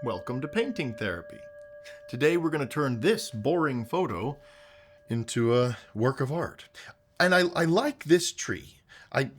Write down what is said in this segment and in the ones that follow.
Welcome to Painting Therapy. Today we're going to turn this boring photo into a work of art. And I like this tree. I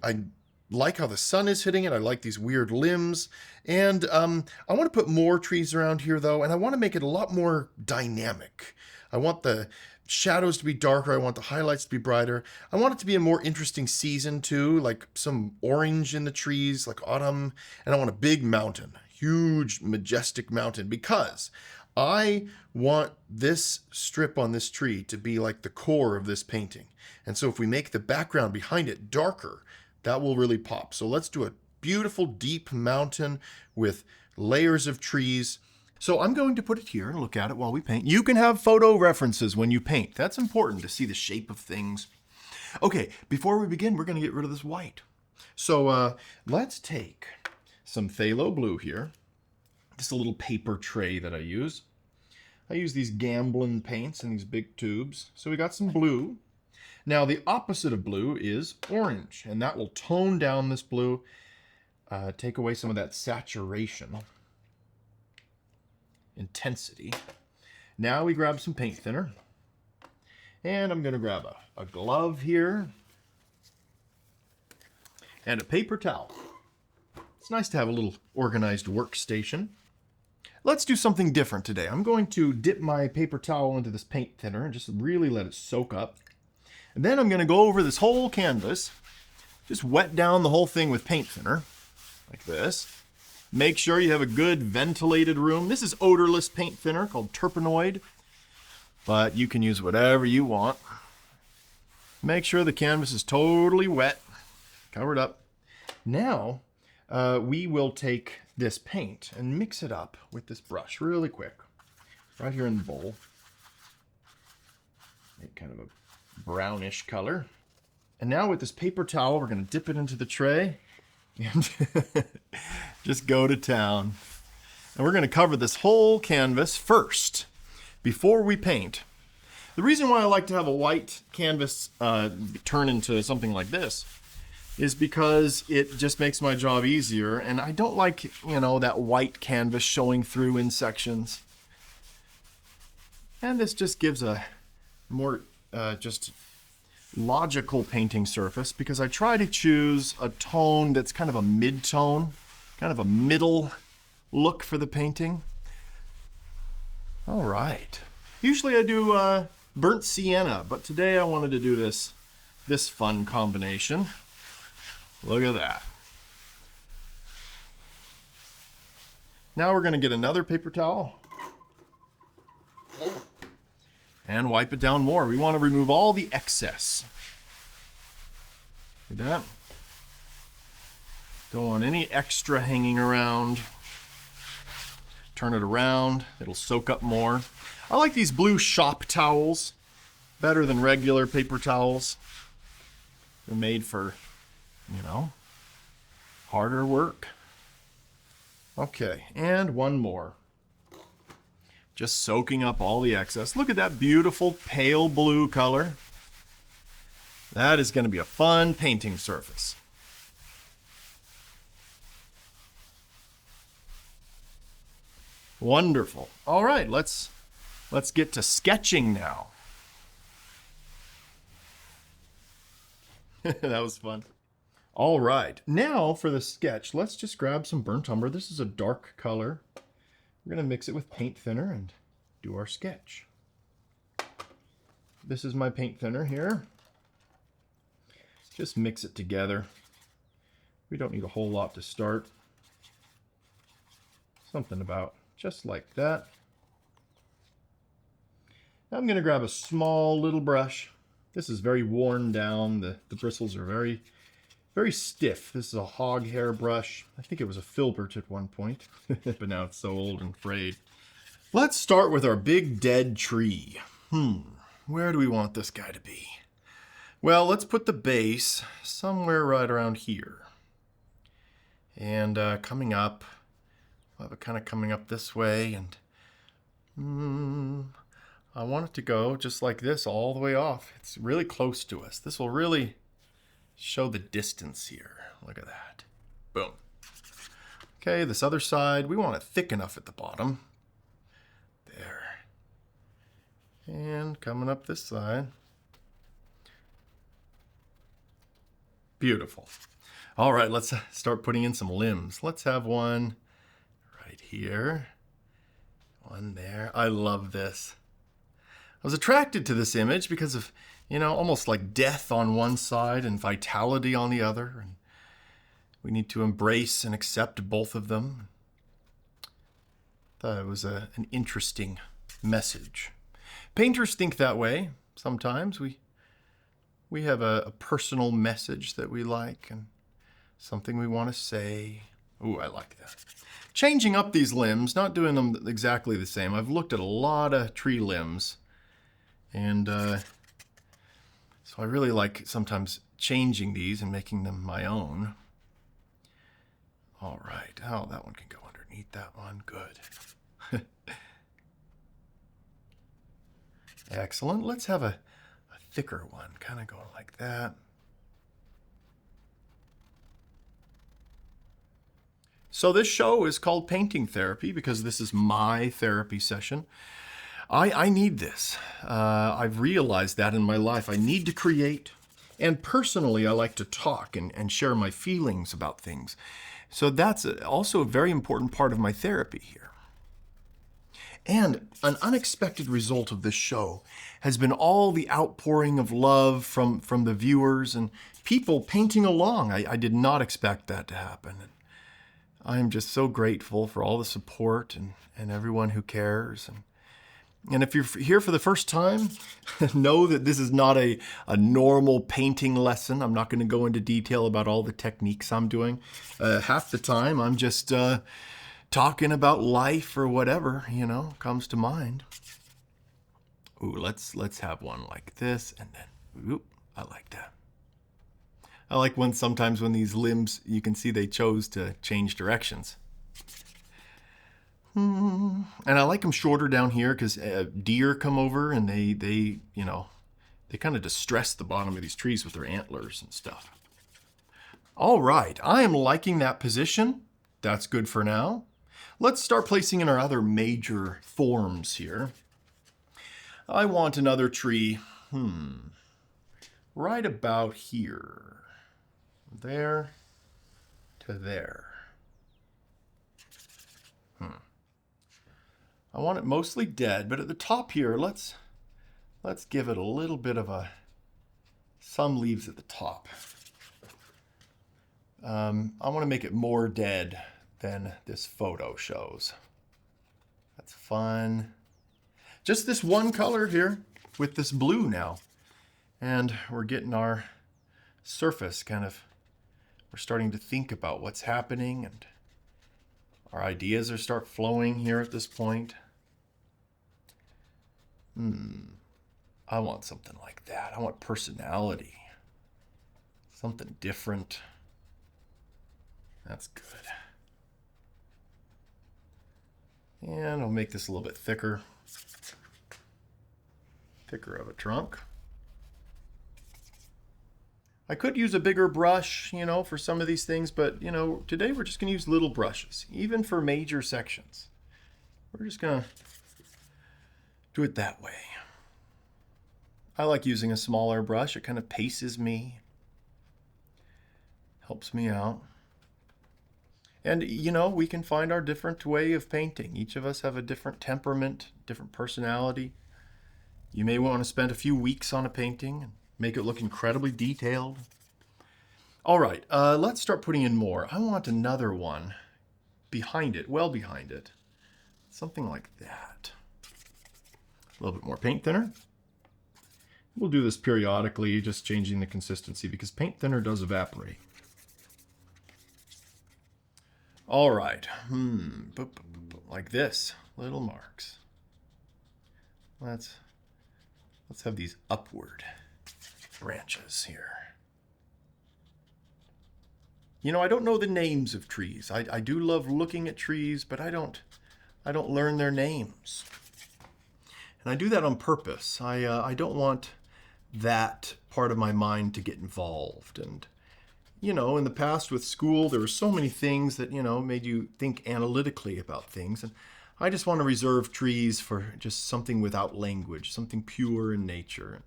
like how the sun is hitting it. I like these weird limbs. And I want to put more trees around here though, and I want to make it a lot more dynamic. I want the shadows to be darker. I want the highlights to be brighter. I want it to be a more interesting season too, like some orange in the trees, like autumn. And I want a big mountain, huge, majestic mountain, because I want this strip on this tree to be like the core of this painting. And so if we make the background behind it darker, that will really pop. So let's do a beautiful deep mountain with layers of trees. So I'm going to put it here and look at it while we paint. You can have photo references when you paint. That's important to see the shape of things. Okay, before we begin, we're going to get rid of this white. So let's take some phthalo blue here. This is a little paper tray that I use. I use these Gamblin paints in these big tubes. So we got some blue. Now the opposite of blue is orange, and that will tone down this blue, take away some of that saturation, intensity. Now we grab some paint thinner, and I'm going to grab a glove here and a paper towel. It's nice to have a little organized workstation. Let's do something different today. I'm going to dip my paper towel into this paint thinner and just really let it soak up. And then I'm going to go over this whole canvas, just wet down the whole thing with paint thinner, like this. Make sure you have a good ventilated room. This is odorless paint thinner called terpenoid, but you can use whatever you want. Make sure the canvas is totally wet, covered up. Now, we will take this paint and mix it up with this brush really quick, right here in the bowl. Make kind of a brownish color. And now with this paper towel, we're going to dip it into the tray and just go to town. And we're going to cover this whole canvas first before we paint. The reason why I like to have a white canvas turn into something like this is because it just makes my job easier, and I don't like, that white canvas showing through in sections. And this just gives a more just logical painting surface, because I try to choose a tone that's kind of a mid-tone, kind of a middle look for the painting. All right. Usually I do burnt sienna, but today I wanted to do this fun combination. Look at that. Now we're going to get another paper towel and wipe it down more. We want to remove all the excess. See that? Don't want any extra hanging around. Turn it around. It'll soak up more. I like these blue shop towels better than regular paper towels. They're made for, harder work. Okay, and one more. Just soaking up all the excess. Look at that beautiful pale blue color. That is going to be a fun painting surface. Wonderful. All right, let's get to sketching now. That was fun. All right, now for the sketch, let's just grab some burnt umber. This is a dark color. We're going to mix it with paint thinner and do our sketch. This is my paint thinner here. Just mix it together. We don't need a whole lot to start. Something about just like that. Now I'm going to grab a small little brush. This is very worn down. The bristles are very, very stiff. This is a hog hair brush. I think it was a filbert at one point, but now it's so old and frayed. Let's start with our big dead tree. Where do we want this guy to be? Well, let's put the base somewhere right around here. And coming up, we'll have it kind of coming up this way, and I want it to go just like this all the way off. It's really close to us. This will really show the distance here. Look at that. Boom. Okay, this other side, we want it thick enough at the bottom. There. And coming up this side. Beautiful. All right, let's start putting in some limbs. Let's have one right here. One there. I love this. I was attracted to this image because of, almost like death on one side and vitality on the other. And we need to embrace and accept both of them. Thought it was an interesting message. Painters think that way sometimes. We have a personal message that we like and something we want to say. Ooh, I like that. Changing up these limbs, not doing them exactly the same. I've looked at a lot of tree limbs, and so I really like sometimes changing these and making them my own. All right. Oh, that one can go underneath that one. Good. Excellent. Let's have a thicker one, kind of going like that. So this show is called Painting Therapy because this is my therapy session. I need this. I've realized that in my life. I need to create. And personally, I like to talk and share my feelings about things. So that's also a very important part of my therapy here. And an unexpected result of this show has been all the outpouring of love from the viewers and people painting along. I did not expect that to happen. I am just so grateful for all the support and everyone who cares. And if you're here for the first time, know that this is not a normal painting lesson. I'm not going to go into detail about all the techniques I'm doing. Half the time, I'm just talking about life or whatever, comes to mind. Ooh, let's have one like this, and then, oop, I like that. I like sometimes when these limbs, you can see they chose to change directions. And I like them shorter down here because deer come over and they kind of distress the bottom of these trees with their antlers and stuff. All right, I am liking that position. That's good for now. Let's start placing in our other major forms here. I want another tree, right about here. There to there. I want it mostly dead, but at the top here, let's give it a little bit of some leaves at the top. I want to make it more dead than this photo shows. That's fun. Just this one color here with this blue now. And we're getting our surface we're starting to think about what's happening, and our ideas start flowing here at this point. I want something like that. I want personality. Something different. That's good. And I'll make this a little bit thicker. Thicker of a trunk. I could use a bigger brush, for some of these things, but, today we're just going to use little brushes, even for major sections. We're just going to do it that way. I like using a smaller brush. It kind of paces me, helps me out. And, we can find our different way of painting. Each of us have a different temperament, different personality. You may want to spend a few weeks on a painting and make it look incredibly detailed. All right, let's start putting in more. I want another one behind it, well behind it. Something like that. A little bit more paint thinner. We'll do this periodically, just changing the consistency because paint thinner does evaporate. All right, like this, little marks. Let's have these upward branches here. I don't know the names of trees. I do love looking at trees, but I don't learn their names. And I do that on purpose. I don't want that part of my mind to get involved. And, in the past with school, there were so many things that, made you think analytically about things. And I just want to reserve trees for just something without language, something pure in nature.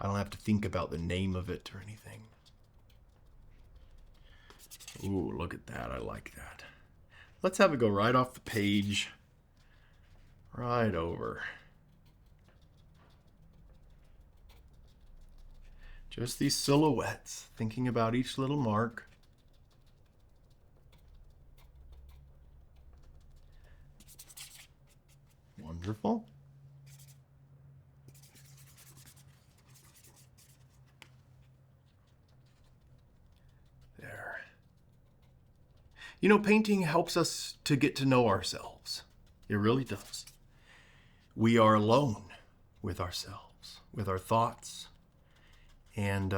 I don't have to think about the name of it or anything. Ooh, look at that. I like that. Let's have it go right off the page. Right over. Just these silhouettes, thinking about each little mark. Wonderful. There. Painting helps us to get to know ourselves. It really does. We are alone with ourselves, with our thoughts, and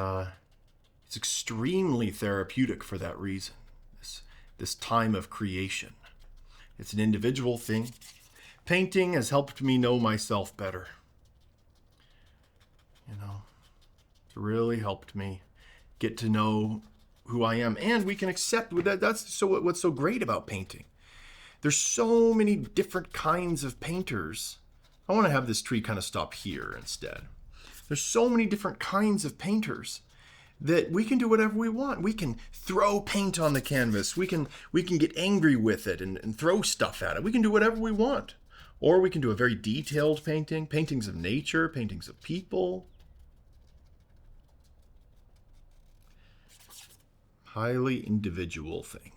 it's extremely therapeutic for that reason, this time of creation. It's an individual thing. Painting has helped me know myself better. It's really helped me get to know who I am, and we can accept that. That's what's so great about painting. There's so many different kinds of painters. I want to have this tree kind of stop here instead. There's so many different kinds of painters that we can do whatever we want. We can throw paint on the canvas. We can get angry with it and throw stuff at it. We can do whatever we want. Or we can do a very detailed painting, paintings of nature, paintings of people. Highly individual thing.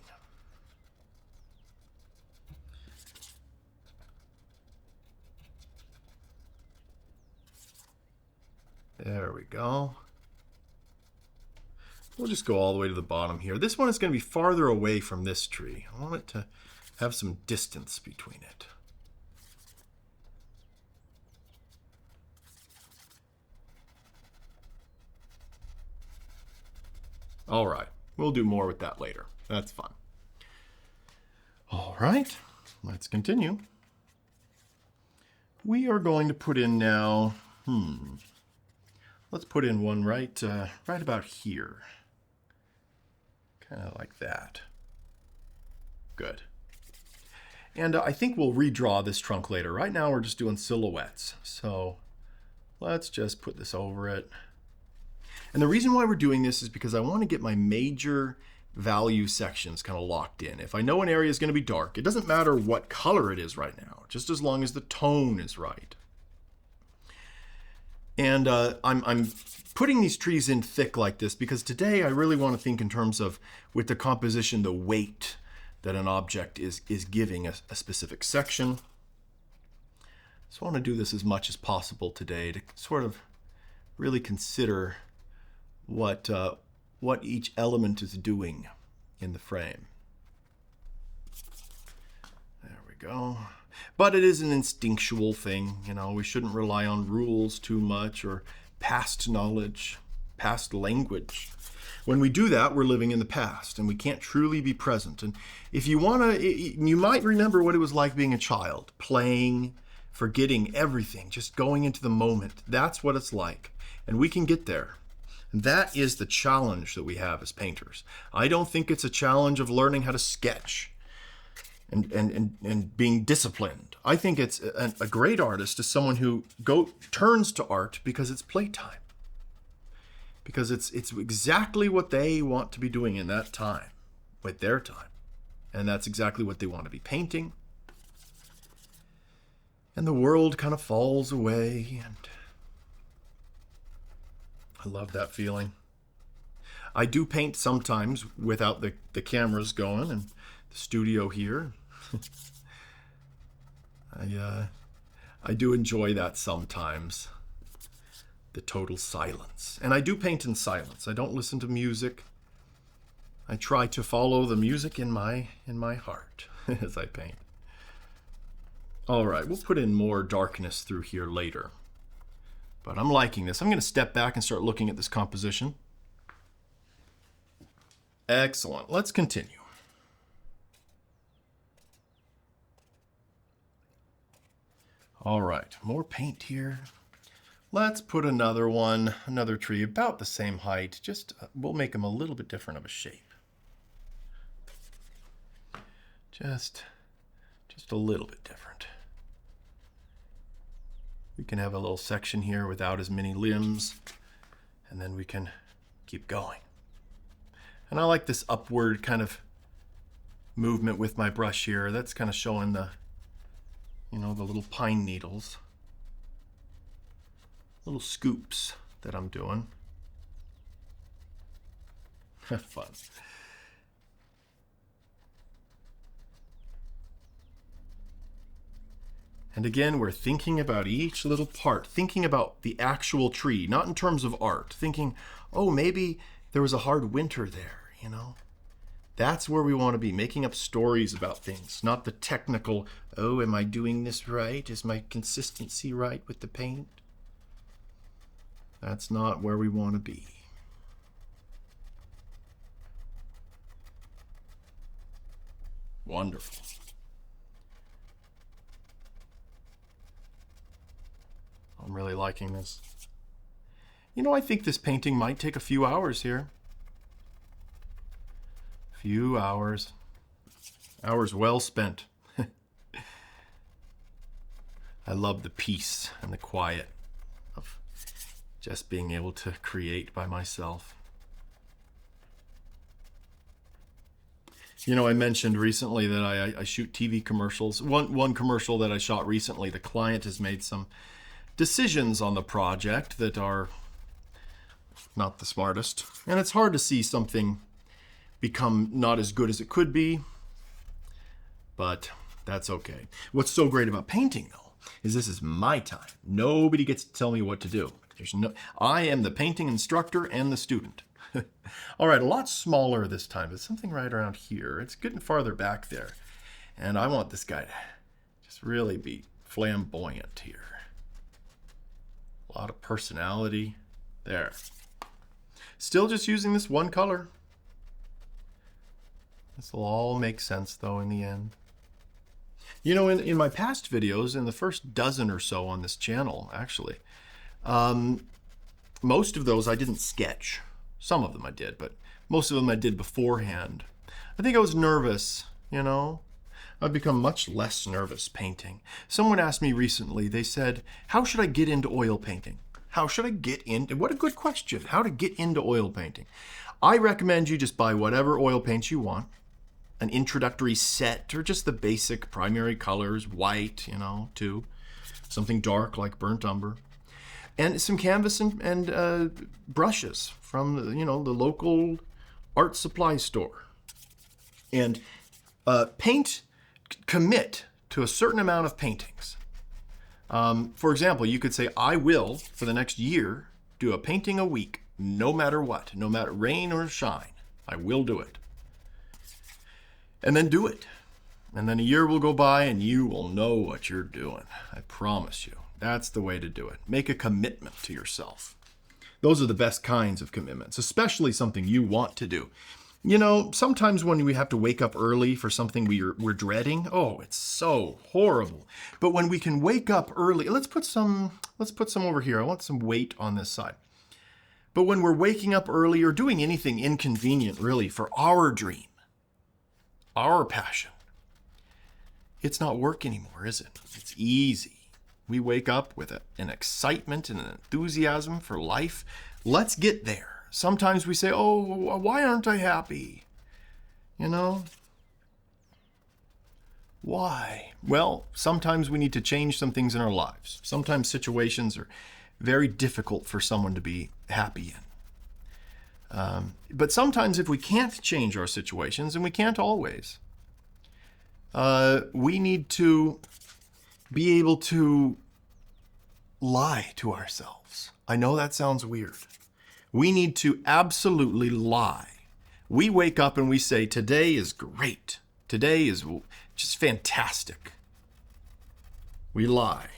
There we go. We'll just go all the way to the bottom here. This one is going to be farther away from this tree. I want it to have some distance between it. All right, we'll do more with that later. That's fun. All right, let's continue. We are going to put in now, let's put in one right about here. Kind of like that. Good. And I think we'll redraw this trunk later. Right now we're just doing silhouettes. So let's just put this over it. And the reason why we're doing this is because I want to get my major value sections kind of locked in. If I know an area is going to be dark, it doesn't matter what color it is right now, just as long as the tone is right. And I'm putting these trees in thick like this because today I really want to think in terms of, with the composition, the weight that an object is giving a specific section. So I want to do this as much as possible today to sort of really consider what each element is doing in the frame. There we go. But it is an instinctual thing. We shouldn't rely on rules too much or past knowledge, past language. When we do that, we're living in the past and we can't truly be present. And if you want to, you might remember what it was like being a child, playing, forgetting everything, just going into the moment. That's what it's like. And we can get there. And that is the challenge that we have as painters. I don't think it's a challenge of learning how to sketch and being disciplined. I think it's a great artist is someone who turns to art because it's playtime. Because it's exactly what they want to be doing in that time, with their time. And that's exactly what they want to be painting. And the world kind of falls away, and I love that feeling. I do paint sometimes without the cameras going and the studio here. I do enjoy that sometimes, the total silence. And I do paint in silence. I don't listen to music. I try to follow the music in my heart as I paint. All right, we'll put in more darkness through here later. But I'm liking this. I'm going to step back and start looking at this composition. Excellent. Let's continue. All right, more paint here. Let's put another one, another tree about the same height. Just we'll make them a little bit different of a shape. Just a little bit different. We can have a little section here without as many limbs, and then we can keep going. And I like this upward kind of movement with my brush here. That's kind of showing the, you know, the little pine needles. Little scoops that I'm doing. Fun. And again, we're thinking about each little part, thinking about the actual tree, not in terms of art, thinking, oh, maybe there was a hard winter there, you know? That's where we want to be, making up stories about things, not the technical, oh, am I doing this right? Is my consistency right with the paint? That's not where we want to be. Wonderful. I'm really liking this. You know, I think this painting might take a few hours here. Few hours. Hours well spent. I love the peace and the quiet of just being able to create by myself. You know, I mentioned recently that I shoot TV commercials. One commercial that I shot recently, the client has made some decisions on the project that are not the smartest. And it's hard to see something become not as good as it could be, but that's okay. What's so great about painting, though, is this is my time. Nobody gets to tell me what to do. I am the painting instructor and the student. All right, a lot smaller this time, but something right around here. It's getting farther back there. And I want this guy to just really be flamboyant here. A lot of personality there. Still just using this one color. This will all make sense, though, in the end. You know, in my past videos, in the first dozen or so on this channel, actually, most of those I didn't sketch. Some of them I did, but most of them I did beforehand. I think I was nervous, you know. I've become much less nervous painting. Someone asked me recently, they said, how should I get into oil painting? How should I get into, what a good question, how to get into oil painting. I recommend you just buy whatever oil paints you want, an introductory set, or just the basic primary colors, white, you know, too. Something dark like burnt umber. And some canvas and brushes from, the local art supply store. And commit to a certain amount of paintings. For example, you could say, I will, for the next year, do a painting a week, no matter what, no matter rain or shine. I will do it. And then do it. And then a year will go by and you will know what you're doing. I promise you. That's the way to do it. Make a commitment to yourself. Those are the best kinds of commitments, especially something you want to do. You know, sometimes when we have to wake up early for something we're dreading, oh, it's so horrible. But when we can wake up early, let's put some over here. I want some weight on this side. But when we're waking up early or doing anything inconvenient, really, for our dream, our passion, it's not work anymore, is it? It's easy. We wake up with an excitement and an enthusiasm for life. Let's get there. Sometimes we say, oh, why aren't I happy? You know? Why? Well, sometimes we need to change some things in our lives. Sometimes situations are very difficult for someone to be happy in. But sometimes if we can't change our situations, and we can't always, we need to be able to lie to ourselves. I know that sounds weird. We need to absolutely lie. We wake up and we say, today is great. Today is just fantastic. We lie.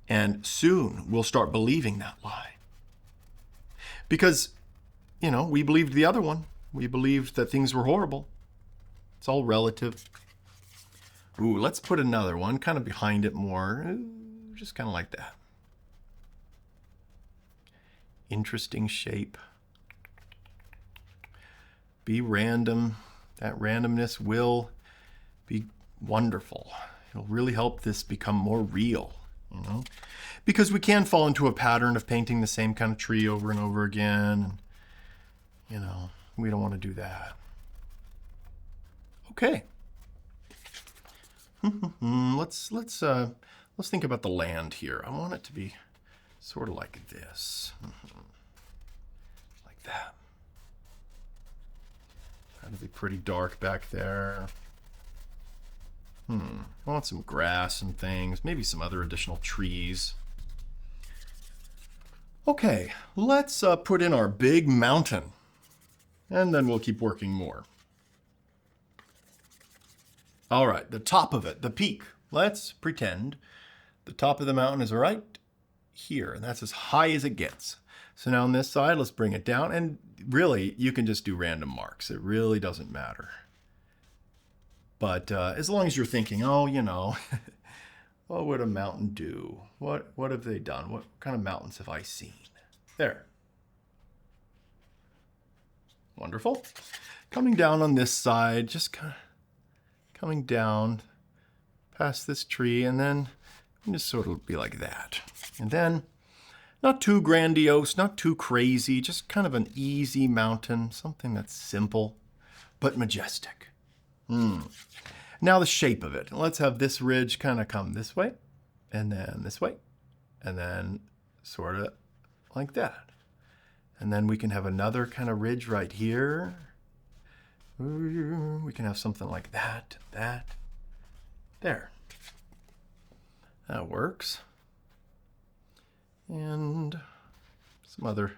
And soon we'll start believing that lie. Because, we believed the other one. We believed that things were horrible. It's all relative. Ooh, let's put another one kind of behind it more. Just kind of like that. interesting shape. Be random. That randomness will be wonderful. It'll really help this become more real, you know? Because we can fall into a pattern of painting the same kind of tree over and over again. And, you know, we don't want to do that. Okay. Let's think about the land here. I want it to be sort of like this. Like that. That'll be pretty dark back there. I want some grass and things, maybe some other additional trees. Okay, let's put in our big mountain, and then we'll keep working more. All right, the top of it, the peak. Let's pretend the top of the mountain is right here, and that's as high as it gets. So now on this side, let's bring it down, and really, you can just do random marks. It really doesn't matter. But as long as you're thinking, oh, you know, what would a mountain do? What have they done? What kind of mountains have I seen? There. Wonderful. Coming down on this side, just kind of coming down past this tree, and then just sort of be like that. And then not too grandiose, not too crazy, just kind of an easy mountain, something that's simple but majestic. Now the shape of it. Let's have this ridge kind of come this way, and then this way, and then sort of like that. And then we can have another kind of ridge right here. We can have something like that, there. That works. And some other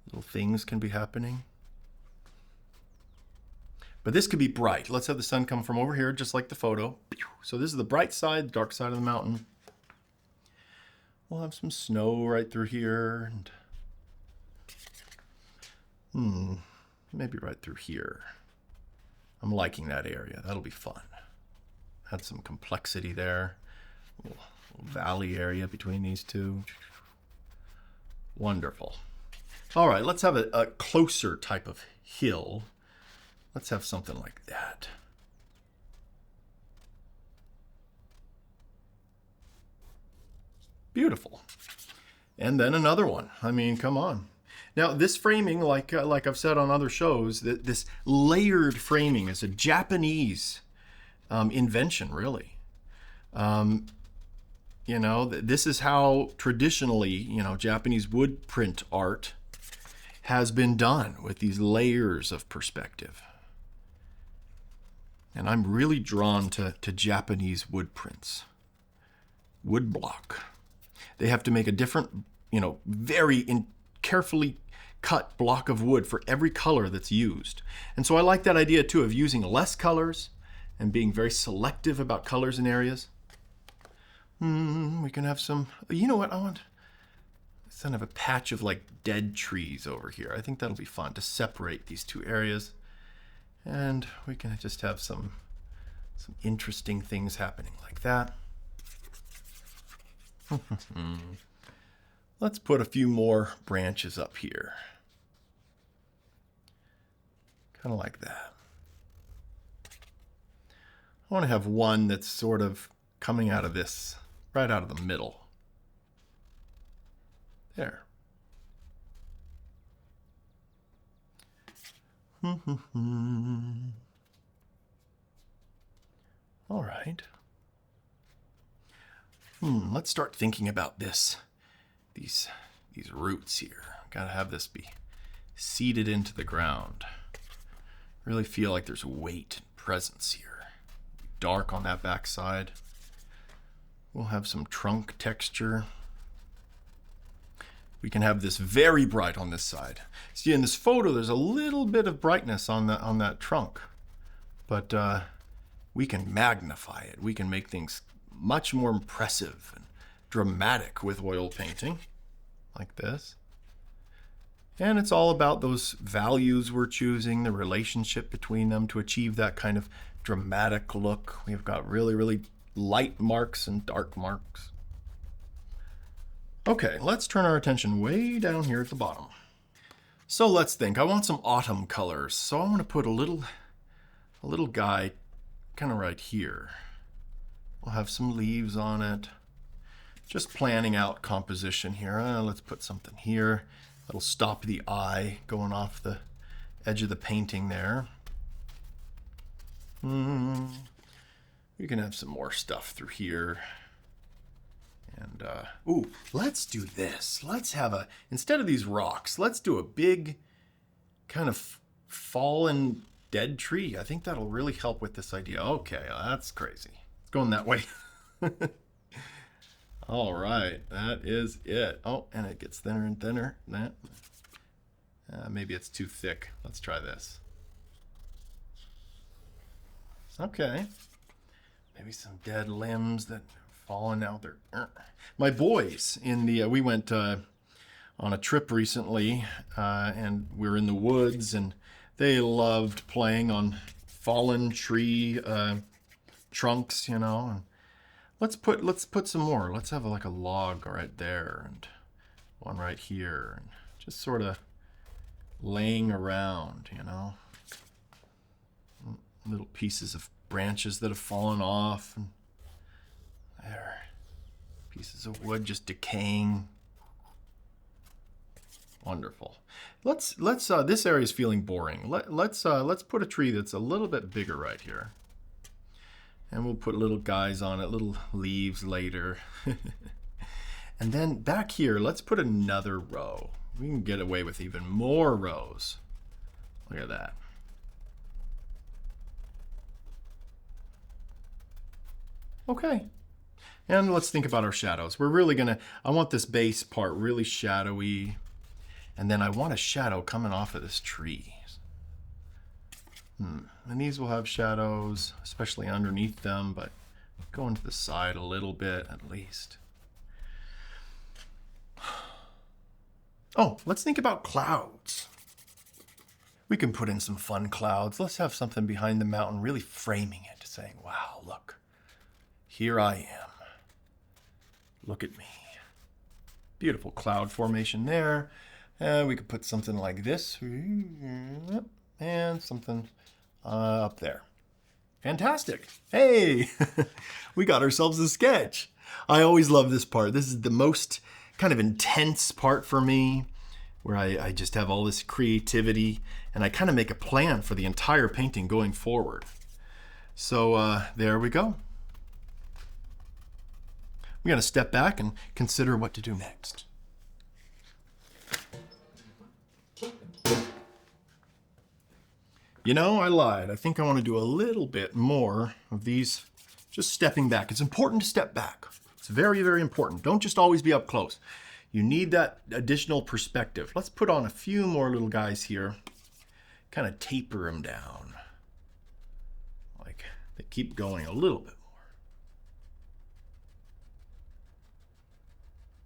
little things can be happening. But this could be bright. Let's have the sun come from over here, just like the photo. So this is the bright side, the dark side of the mountain. We'll have some snow right through here. And maybe right through here. I'm liking that area. That'll be fun. Add some complexity there. A little valley area between these two. Wonderful. All right, let's have a closer type of hill. Let's have something like that. Beautiful. And then another one. I mean, come on. Now, this framing, like I've said on other shows, this layered framing is a Japanese invention, really. You know, this is how traditionally, you know, Japanese wood print art has been done, with these layers of perspective. And I'm really drawn to Japanese wood prints. Wood block. They have to make a different, you know, very carefully cut block of wood for every color that's used. And so I like that idea too, of using less colors and being very selective about colors in areas. We can have some, you know what, I want kind of a patch of like dead trees over here. I think that'll be fun to separate these two areas. And we can just have some interesting things happening like that. Let's put a few more branches up here. Kind of like that. I want to have one that's sort of coming out of this, right out of the middle. There. All right. Let's start thinking about this. These roots here. Gotta have this be seeded into the ground. Really feel like there's weight and presence here. Dark on that back side. We'll have some trunk texture. We can have this very bright on this side. See, in this photo, there's a little bit of brightness on that trunk, but we can magnify it. We can make things much more impressive and dramatic with oil painting, like this. And it's all about those values we're choosing, the relationship between them to achieve that kind of dramatic look. We've got really, really light marks and dark marks. Okay, let's turn our attention way down here at the bottom. So let's think. I want some autumn colors. So I want to put a little guy kind of right here. We'll have some leaves on it. Just planning out composition here. Let's put something here. That'll stop the eye going off the edge of the painting there. We can have some more stuff through here. And, ooh, let's do this. Let's have instead of these rocks, let's do a big kind of fallen dead tree. I think that'll really help with this idea. Okay, that's crazy. It's going that way. All right, that is it. Oh, and it gets thinner and thinner. Maybe it's too thick. Let's try this. Okay. Maybe some dead limbs that have fallen out there. My boys we went on a trip recently, and we're in the woods, and they loved playing on fallen tree trunks, you know. And let's put some more. Let's have like a log right there and one right here, and just sort of laying around, you know. Little pieces of branches that have fallen off, and there, pieces of wood just decaying. Wonderful. Let's this area is feeling boring. Let's put a tree that's a little bit bigger right here, and we'll put little guys on it, little leaves later. And then back here, let's put another row. We can get away with even more rows. Look at that. Okay. And let's think about our shadows. We're really I want this base part really shadowy. And then I want a shadow coming off of this tree. And these will have shadows, especially underneath them, but going to the side a little bit at least. Oh, let's think about clouds. We can put in some fun clouds. Let's have something behind the mountain really framing it, saying, wow, look. Here I am. Look at me. Beautiful cloud formation there. We could put something like this. And something up there. Fantastic. Hey, we got ourselves a sketch. I always love this part. This is the most kind of intense part for me, where I just have all this creativity and I kind of make a plan for the entire painting going forward. So there we go. We're going to step back and consider what to do next. You know, I lied. I think I want to do a little bit more of these, just stepping back. It's important to step back. It's very, very important. Don't just always be up close. You need that additional perspective. Let's put on a few more little guys here. Kind of taper them down. Like they keep going a little bit more.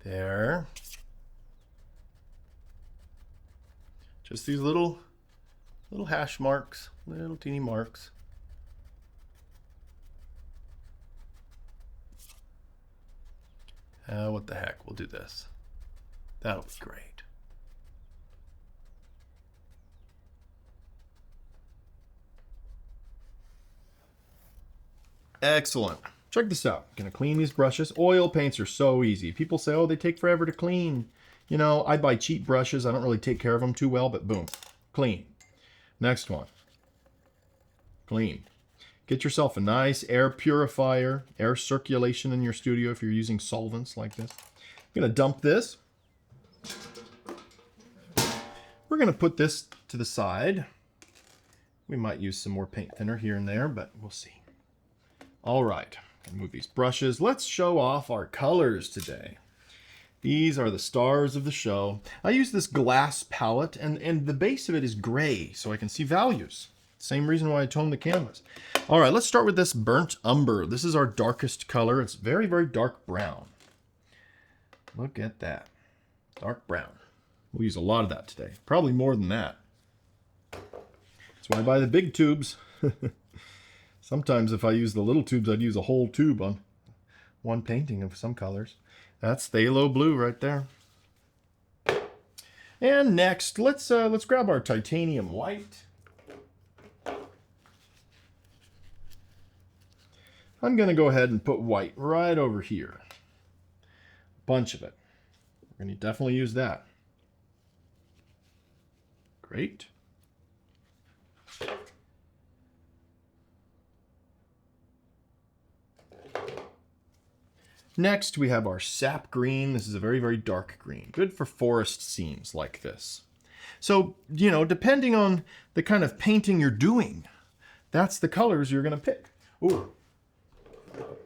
There. Just these little hash marks, little teeny marks. What the heck, we'll do this. That'll be great. Excellent. Check this out. Gonna clean these brushes. Oil paints are so easy. People say, oh, they take forever to clean. You know, I buy cheap brushes. I don't really take care of them too well, but boom, clean. Next one. Clean. Get yourself a nice air purifier, air circulation in your studio if you're using solvents like this. I'm gonna dump this. We're gonna put this to the side. We might use some more paint thinner here and there, but we'll see. All right, move these brushes. Let's show off our colors today. These are the stars of the show. I use this glass palette, and the base of it is gray, so I can see values. Same reason why I toned the canvas. All right, let's start with this burnt umber. This is our darkest color. It's very, very dark brown. Look at that. Dark brown. We'll use a lot of that today. Probably more than that. That's why I buy the big tubes. Sometimes if I use the little tubes, I'd use a whole tube on one painting of some colors. That's phthalo blue right there. And next, let's grab our titanium white. I'm going to go ahead and put white right over here. A bunch of it. We're going to definitely use that. Great. Next, we have our sap green. This is a very, very dark green. Good for forest scenes like this. So, you know, depending on the kind of painting you're doing, that's the colors you're going to pick. Ooh,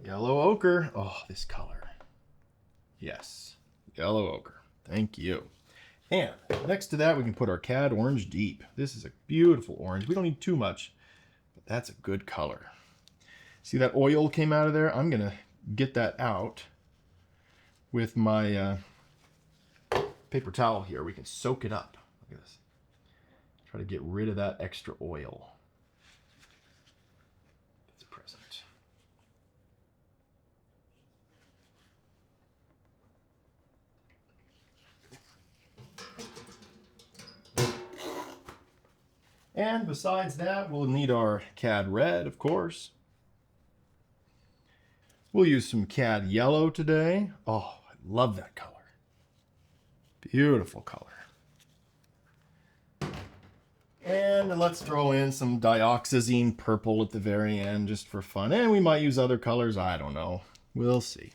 yellow ochre. Oh, this color. Yes, yellow ochre. Thank you. And next to that, we can put our Cad Orange Deep. This is a beautiful orange. We don't need too much, but that's a good color. See that oil came out of there? I'm going to get that out with my paper towel here. We can soak it up. Look at this. Try to get rid of that extra oil that's present. And besides that, we'll need our Cad Red, of course. We'll use some Cad Yellow today. Oh, I love that color. Beautiful color. And let's throw in some dioxazine purple at the very end just for fun. And we might use other colors. I don't know. We'll see.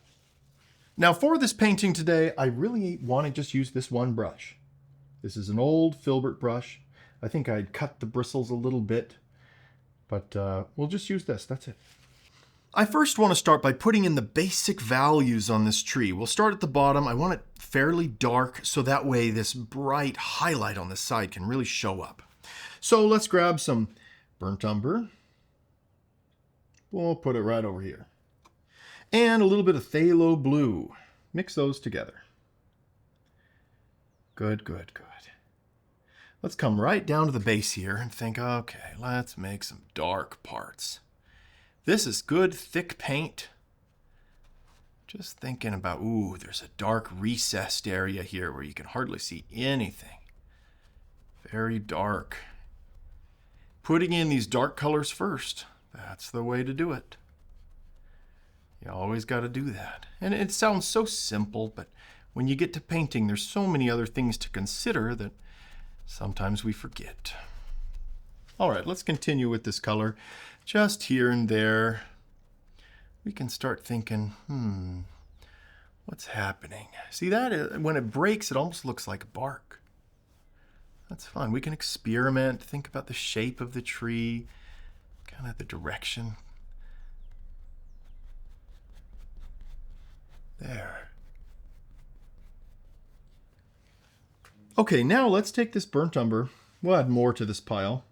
Now for this painting today, I really want to just use this one brush. This is an old filbert brush. I think I'd cut the bristles a little bit, but we'll just use this. That's it. I first want to start by putting in the basic values on this tree. We'll start at the bottom. I want it fairly dark so that way this bright highlight on the side can really show up. So let's grab some burnt umber. We'll put it right over here. And a little bit of phthalo blue. Mix those together. Good, good, good. Let's come right down to the base here and think, okay, let's make some dark parts. This is good, thick paint. Just thinking about, ooh, there's a dark recessed area here where you can hardly see anything. Very dark. Putting in these dark colors first. That's the way to do it. You always got to do that. And it sounds so simple, but when you get to painting, there's so many other things to consider that sometimes we forget. All right, let's continue with this color. Just here and there, we can start thinking, what's happening? See that? When it breaks, it almost looks like bark. That's fun. We can experiment, think about the shape of the tree, kind of the direction. There. Okay, now let's take this burnt umber. We'll add more to this pile.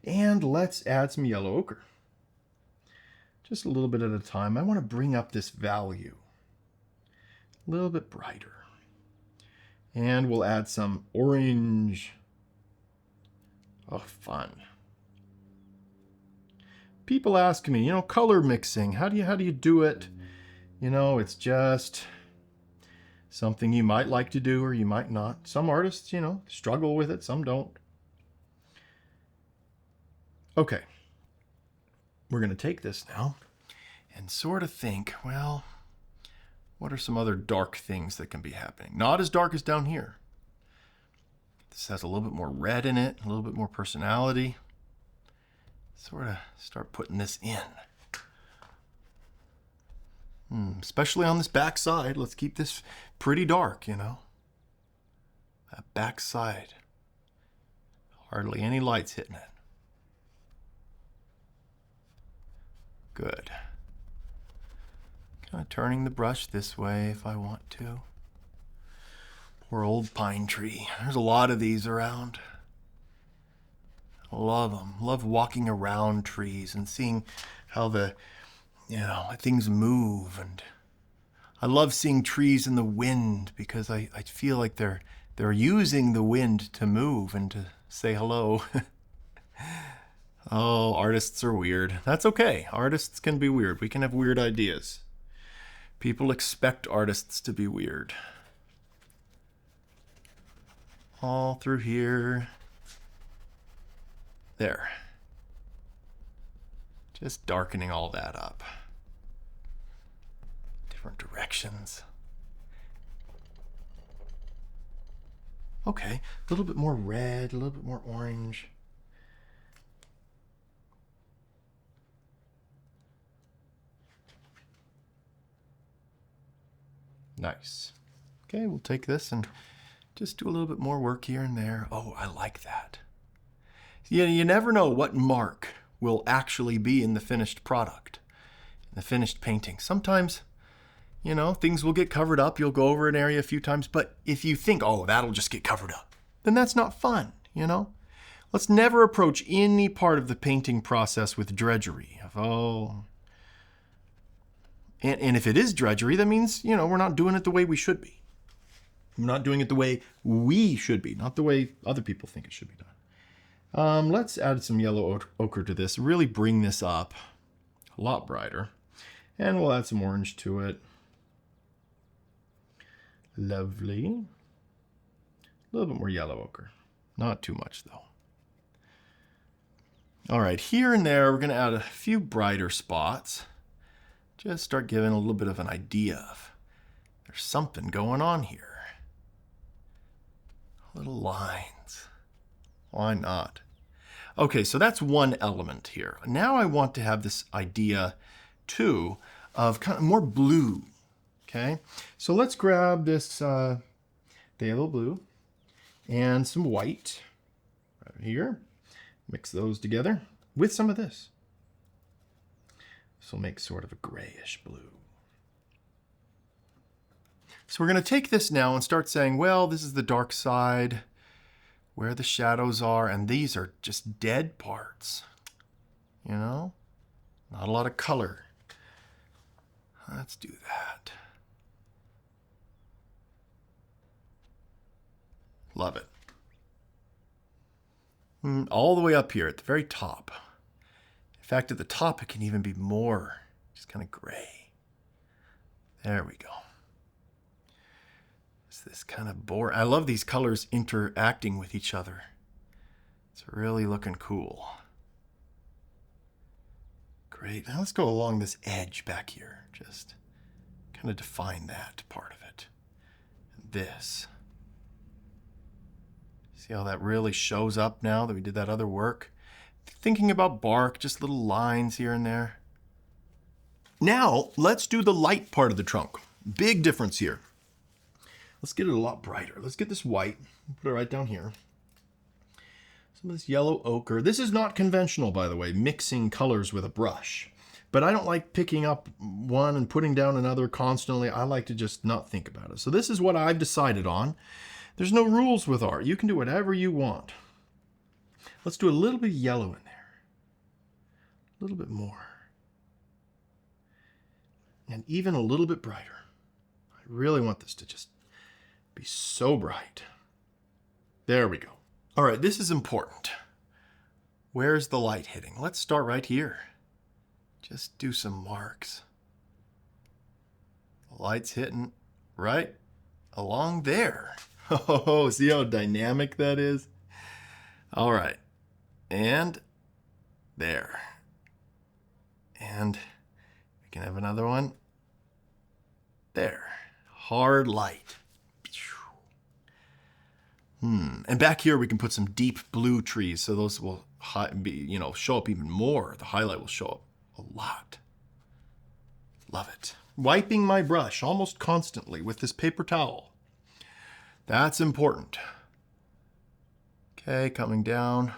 And let's add some yellow ochre. Just a little bit at a time. I want to bring up this value a little bit brighter. And we'll add some orange. Oh, fun. People ask me, color mixing, how do you do it? It's just something you might like to do or you might not. Some artists, struggle with it, some don't. Okay, we're going to take this now and sort of think, well, what are some other dark things that can be happening? Not as dark as down here. This has a little bit more red in it, a little bit more personality. Sort of start putting this in. Especially on this back side. Let's keep this pretty dark, That back side. Hardly any lights hitting it. Good. Kind of turning the brush this way if I want to. Poor old pine tree. There's a lot of these around. I love them. Love walking around trees and seeing how things move. And I love seeing trees in the wind because I feel like they're using the wind to move and to say hello. Oh, artists are weird. That's okay. Artists can be weird. We can have weird ideas. People expect artists to be weird. All through here. There. Just darkening all that up. Different directions. Okay, a little bit more red, a little bit more orange. Nice. Okay, we'll take this and just do a little bit more work here and there. Oh, I like that. You never know what mark will actually be in the finished product, in the finished painting. Sometimes, you know, things will get covered up. You'll go over an area a few times, but if you think, oh, that'll just get covered up, then that's not fun, you know? Let's never approach any part of the painting process with drudgery. And if it is drudgery, that means, you know, we're not doing it the way we should be. We're not doing it the way we should be, not the way other people think it should be done. Let's add some yellow ochre to this, really bring this up a lot brighter. And we'll add some orange to it. Lovely. A little bit more yellow ochre. Not too much, though. All right, here and there, we're going to add a few brighter spots. Just start giving a little bit of an idea of there's something going on here. Little lines. Why not? Okay, so that's one element here. Now I want to have this idea, too, of kind of more blue. Okay, so let's grab this phthalo blue and some white right here. Mix those together with some of this. This will make sort of a grayish blue. So we're going to take this now and start saying, well, this is the dark side, where the shadows are, and these are just dead parts. You know? Not a lot of color. Let's do that. Love it. All the way up here at the very top. In fact, at the top, it can even be more, just kind of gray. There we go. It's this kind of boring. I love these colors interacting with each other. It's really looking cool. Great. Now let's go along this edge back here. Just kind of define that part of it. This. See how that really shows up now that we did that other work? Thinking about bark, just little lines here and there. Now, let's do the light part of the trunk. Big difference here. Let's get it a lot brighter. Let's get this white, put it right down here. Some of this yellow ochre. This is not conventional, by the way, mixing colors with a brush. But I don't like picking up one and putting down another constantly. I like to just not think about it. So this is what I've decided on. There's no rules with art. You can do whatever you want. Let's do a little bit of yellow in there. A little bit more. And even a little bit brighter. I really want this to just be so bright. There we go. All right, this is important. Where's the light hitting? Let's start right here. Just do some marks. The light's hitting right along there. Oh, see how dynamic that is? All right. And there. And we can have another one. There. Hard light. And back here we can put some deep blue trees, so those will show up even more. The highlight will show up a lot. Love it. Wiping my brush almost constantly with this paper towel. That's important. Okay, coming down.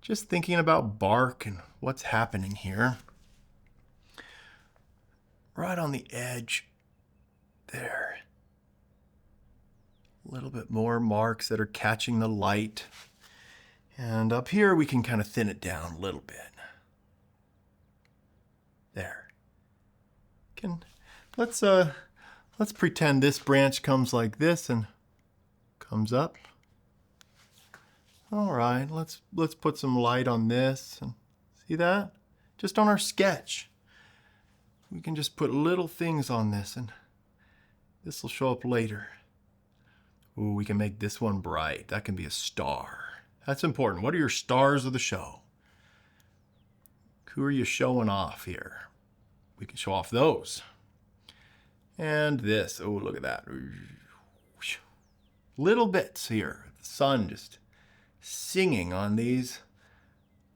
Just thinking about bark and what's happening here. Right on the edge. There. A little bit more marks that are catching the light. And up here we can kind of thin it down a little bit. There. Let's pretend this branch comes like this and comes up. All right, let's put some light on this and see that? Just on our sketch. we can just put little things on this, and this will show up later. Ooh, we can make this one bright. That can be a star. That's important. What are your stars of the show? Who are you showing off here? We can show off those. And this. Oh, look at that. Little bits here. The sun just singing on these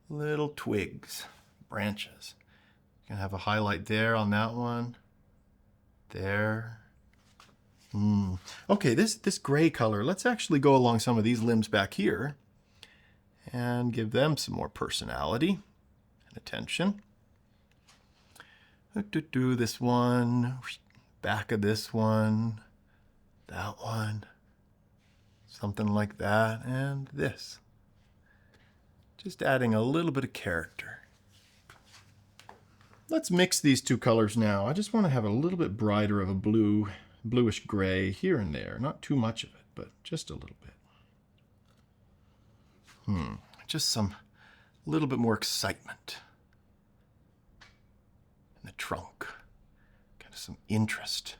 little twigs, branches. You can have a highlight there on that one. There. Okay, this gray color, let's actually go along some of these limbs back here and give them some more personality and attention. Do this one, back of this one, that one, something like that, and this. Just adding a little bit of character. Let's mix these two colors now. I just want to have a little bit brighter of a bluish gray here and there. Not too much of it, but just a little bit. Just some little bit more excitement in the trunk. Kind of some interest.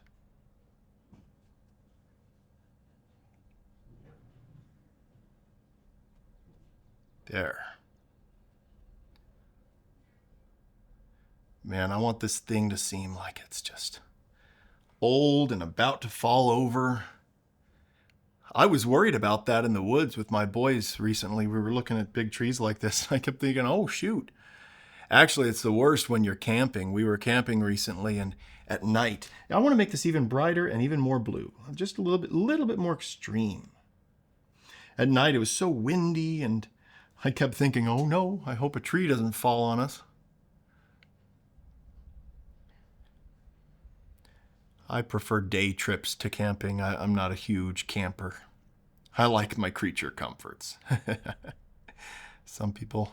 There. Man, I want this thing to seem like it's just old and about to fall over. I was worried about that in the woods with my boys recently. We were looking at big trees like this. I kept thinking, oh, shoot. Actually, it's the worst when you're camping. We were camping recently, and at night, I want to make this even brighter and even more blue. Just a little bit more extreme. At night, it was so windy, and I kept thinking, oh no, I hope a tree doesn't fall on us. I prefer day trips to camping. I'm not a huge camper. I like my creature comforts. Some people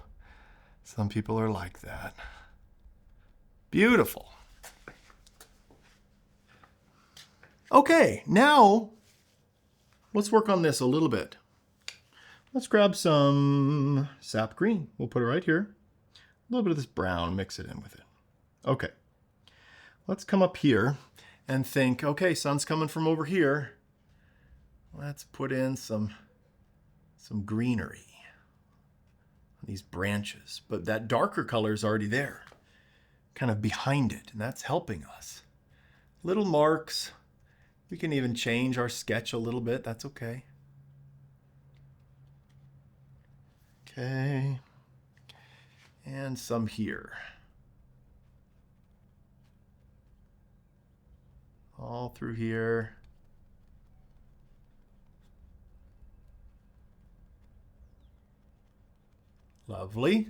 are like that. Beautiful. Okay, now let's work on this a little bit. Let's grab some sap green. We'll put it right here. A little bit of this brown, mix it in with it. Okay, let's come up here and think, okay, sun's coming from over here. Let's put in some greenery on these branches. But that darker color is already there, kind of behind it, and that's helping us. Little marks. We can even change our sketch a little bit. That's okay. Okay. And some here. All through here. Lovely.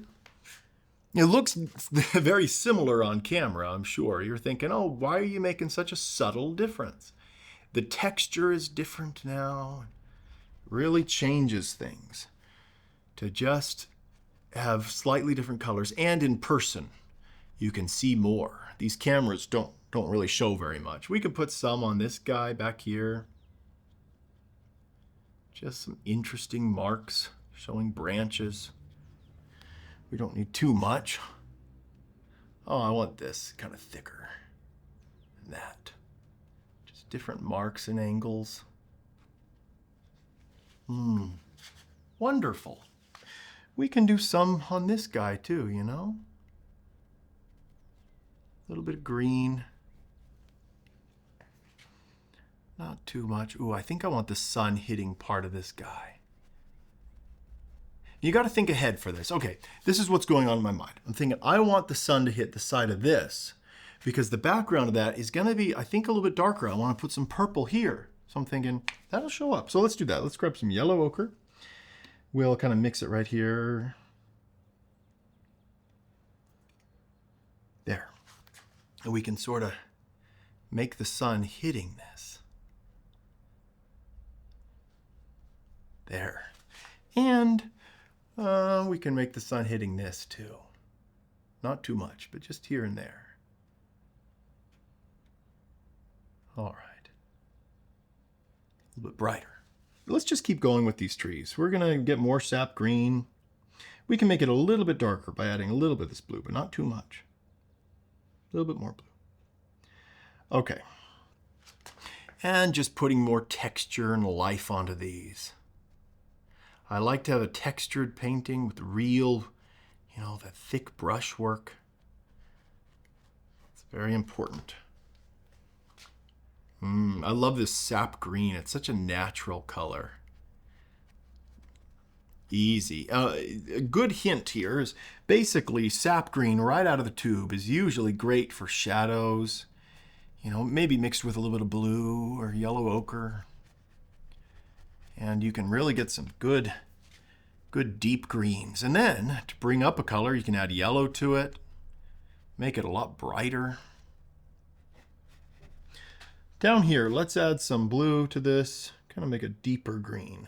It looks very similar on camera, I'm sure. You're thinking, oh, why are you making such a subtle difference? The texture is different now. It really changes things to just have slightly different colors. And in person, you can see more. These cameras don't really show very much. We could put some on this guy back here. Just some interesting marks showing branches. We don't need too much. Oh, I want this kind of thicker than that. Just different marks and angles. Wonderful. We can do some on this guy too, you know? A little bit of green. Not too much. Ooh, I think I want the sun hitting part of this guy. You got to think ahead for this. Okay, this is what's going on in my mind. I'm thinking I want the sun to hit the side of this because the background of that is going to be, I think, a little bit darker. I want to put some purple here. So I'm thinking that'll show up. So let's do that. Let's grab some yellow ochre. We'll kind of mix it right here. There. And we can sort of make the sun hitting this. There. And we can make the sun hitting this too. Not too much, but just here and there. All right. A little bit brighter. Let's just keep going with these trees. We're going to get more sap green. We can make it a little bit darker by adding a little bit of this blue, but not too much. A little bit more blue. Okay. And just putting more texture and life onto these. I like to have a textured painting with real, that thick brush work. It's very important. I love this sap green. It's such a natural color. Easy. A good hint here is basically sap green right out of the tube is usually great for shadows, maybe mixed with a little bit of blue or yellow ochre. And you can really get some good deep greens. And then to bring up a color, you can add yellow to it, make it a lot brighter. Down here, let's add some blue to this, kind of make a deeper green.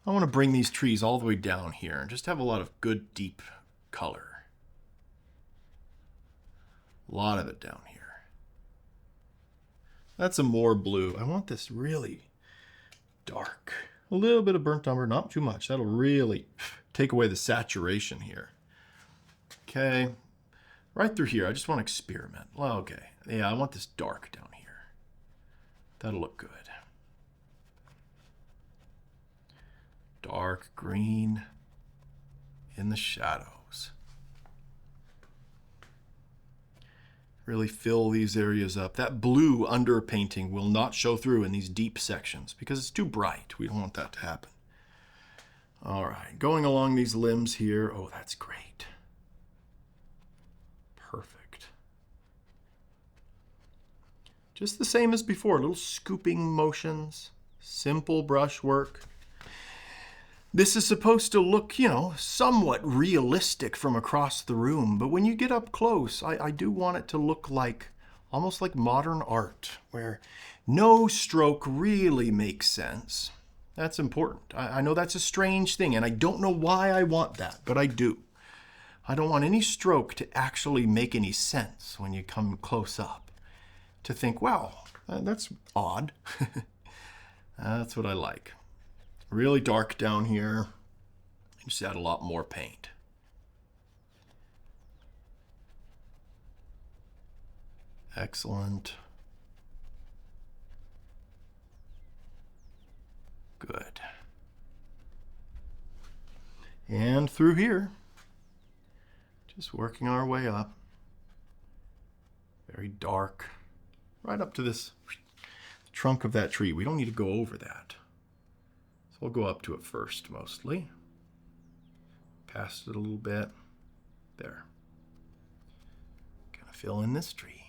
I want to bring these trees all the way down here and just have a lot of good deep color. A lot of it down here. That's some more blue. I want this really dark. A little bit of burnt umber, not too much. That'll really take away the saturation here. Okay, right through here, I just want to experiment. Well, okay, yeah, I want this dark down here. That'll look good. Dark green in the shadows. Really fill these areas up. That blue underpainting will not show through in these deep sections because it's too bright. We don't want that to happen. All right, going along these limbs here. Oh, that's great. Perfect. Just the same as before, little scooping motions, simple brush work. This is supposed to look, somewhat realistic from across the room, but when you get up close, I do want it to look like, almost like modern art, where no stroke really makes sense. That's important. I know that's a strange thing, and I don't know why I want that, but I do. I don't want any stroke to actually make any sense when you come close up. To think, wow, that's odd. That's what I like. Really dark down here. Just add a lot more paint. Excellent. Good. And through here, just working our way up. Very dark. Right up to this trunk of that tree. We don't need to go over that. So we'll go up to it first, mostly. Past it a little bit. There. Kind of fill in this tree.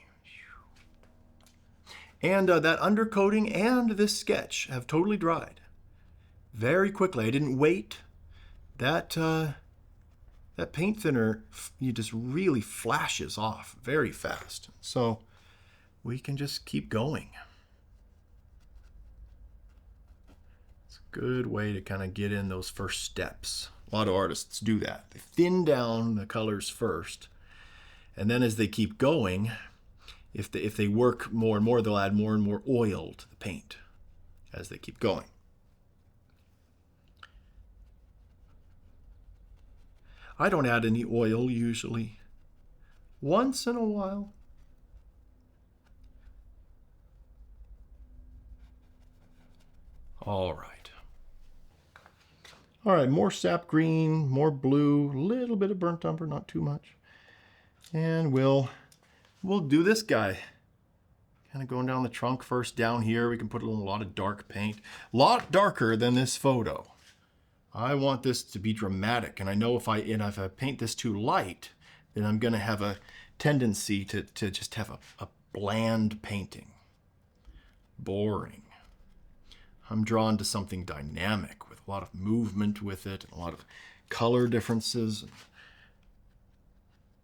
And that undercoating and this sketch have totally dried. Very quickly. I didn't wait. That paint thinner, just really flashes off very fast. So we can just keep going. It's a good way to kind of get in those first steps. A lot of artists do that. They thin down the colors first, and then as they keep going, if they work more and more, they'll add more and more oil to the paint as they keep going. I don't add any oil usually. Once in a while. All right. All right, more sap green, more blue, a little bit of burnt umber, not too much. And we'll do this guy. Kind of going down the trunk first. Down here, we can put a lot of dark paint. A lot darker than this photo. I want this to be dramatic, and I know if I paint this too light, then I'm going to have a tendency to just have a bland painting. Boring. I'm drawn to something dynamic with a lot of movement with it, and a lot of color differences.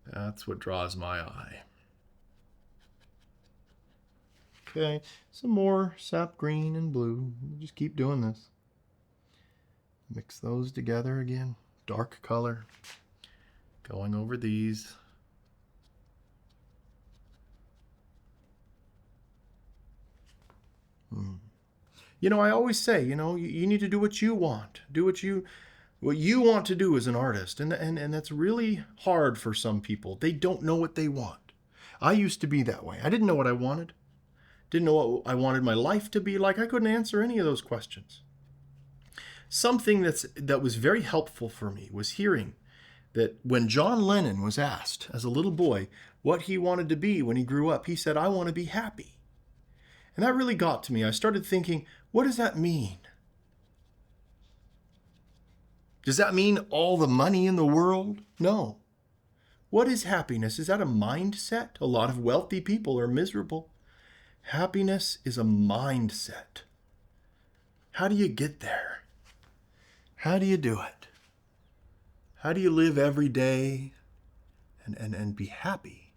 That's what draws my eye. Okay, some more sap green and blue. We'll just keep doing this. Mix those together again. Dark color. Going over these. I always say, you need to do what you want. Do what you want to do as an artist. And that's really hard for some people. They don't know what they want. I used to be that way. I didn't know what I wanted. Didn't know what I wanted my life to be like. I couldn't answer any of those questions. Something that was very helpful for me was hearing that when John Lennon was asked as a little boy what he wanted to be when he grew up, he said, "I want to be happy." And that really got to me. I started thinking, what does that mean? Does that mean all the money in the world? No. What is happiness? Is that a mindset? A lot of wealthy people are miserable. Happiness is a mindset. How do you get there? How do you do it? How do you live every day and be happy?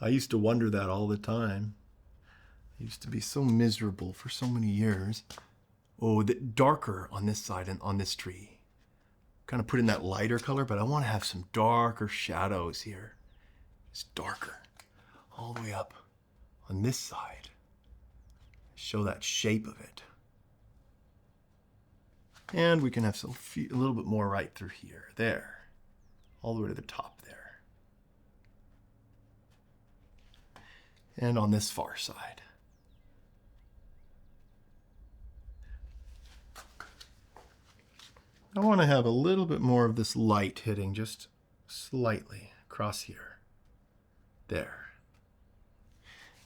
I used to wonder that all the time. I used to be so miserable for so many years. Oh, the darker on this side and on this tree. Kind of put in that lighter color, but I want to have some darker shadows here. It's darker all the way up on this side. Show that shape of it. And we can have a little bit more right through here. There. All the way to the top there. And on this far side. I want to have a little bit more of this light hitting just slightly across here. There.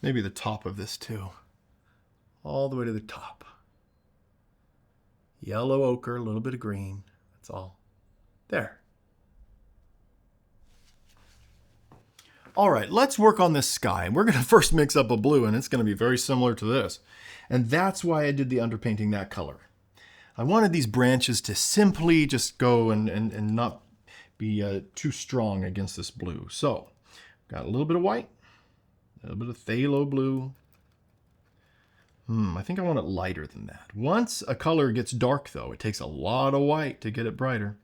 Maybe the top of this too. All the way to the top. Yellow ochre, a little bit of green. That's all. There. All right, let's work on this sky. We're going to first mix up a blue, and it's going to be very similar to this. And that's why I did the underpainting that color. I wanted these branches to simply just go and not be too strong against this blue. So, got a little bit of white, a little bit of phthalo blue. I think I want it lighter than that. Once a color gets dark, though, it takes a lot of white to get it brighter.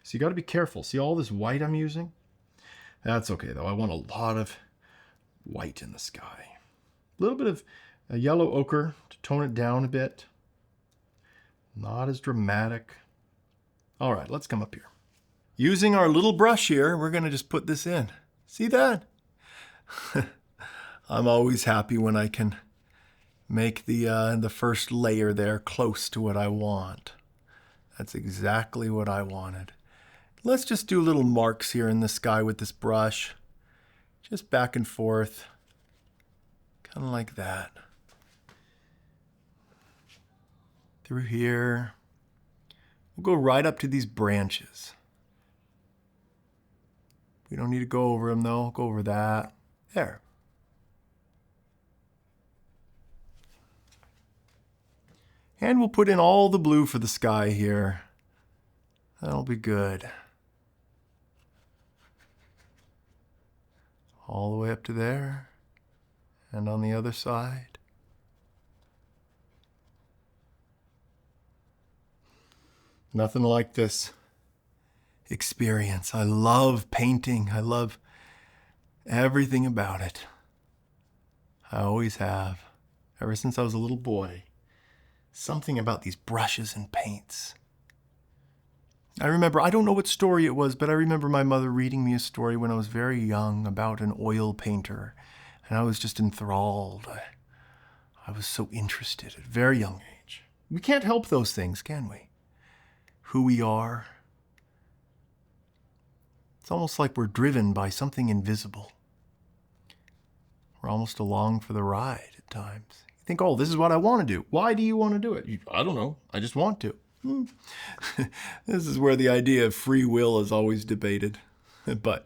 So you got to be careful. See all this white I'm using? That's okay, though. I want a lot of white in the sky. A little bit of a yellow ochre to tone it down a bit. Not as dramatic. All right, let's come up here. Using our little brush here, we're going to just put this in. See that? I'm always happy when I can make the first layer there close to what I want. That's exactly what I wanted. Let's just do little marks here in the sky with this brush. Just back and forth. Kind of like that. Through here. We'll go right up to these branches. We don't need to go over them though. Go over that. There. And we'll put in all the blue for the sky here. That'll be good. All the way up to there. And on the other side. Nothing like this experience. I love painting. I love everything about it. I always have. Ever since I was a little boy. Something about these brushes and paints. I remember, I don't know what story it was, but I remember my mother reading me a story when I was very young about an oil painter. And I was just enthralled. I was so interested at a very young age. We can't help those things, can we? Who we are. It's almost like we're driven by something invisible. We're almost along for the ride at times. You think, oh, this is what I want to do. Why do you want to do it? I don't know. I just want to. This is where the idea of free will is always debated. But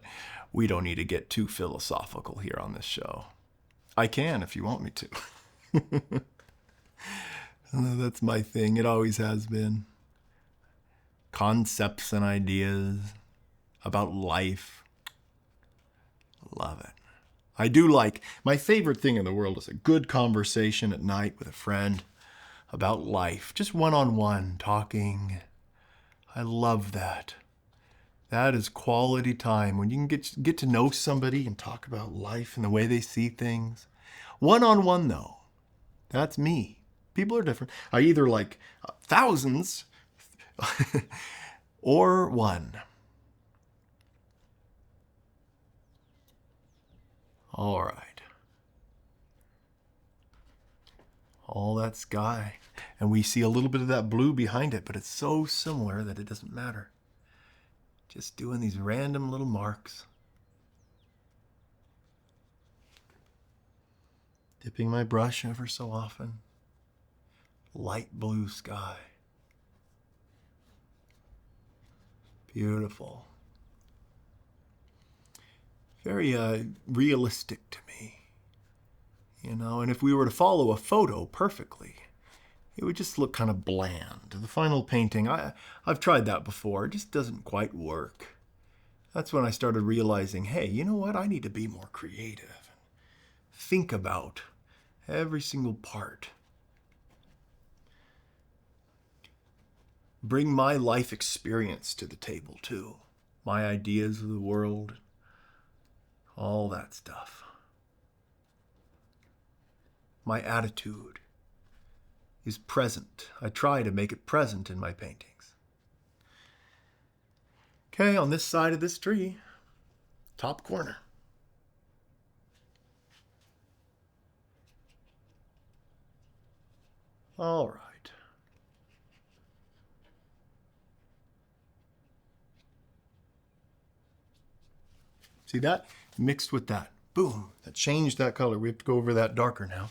we don't need to get too philosophical here on this show. I can if you want me to. That's my thing. It always has been. Concepts and ideas about life. Love it. I do like, my favorite thing in the world is a good conversation at night with a friend about life. Just one-on-one talking. I love that. That is quality time. When you can get to know somebody and talk about life and the way they see things. One-on-one though. That's me. People are different. I either like thousands or one. All right. All that sky. And we see a little bit of that blue behind it, but it's so similar that it doesn't matter. Just doing these random little marks. Dipping my brush ever so often. Light blue sky. Beautiful. Very realistic to me. You know, and if we were to follow a photo perfectly, it would just look kind of bland. The final painting, I've tried that before. It just doesn't quite work. That's when I started realizing, hey, you know what? I need to be more creative. Think about every single part. Bring my life experience to the table too. My ideas of the world. All that stuff. My attitude is present. I try to make it present in my paintings. Okay, on this side of this tree, top corner. All right. See that? Mixed with that. Boom. That changed that color. We have to go over that darker now.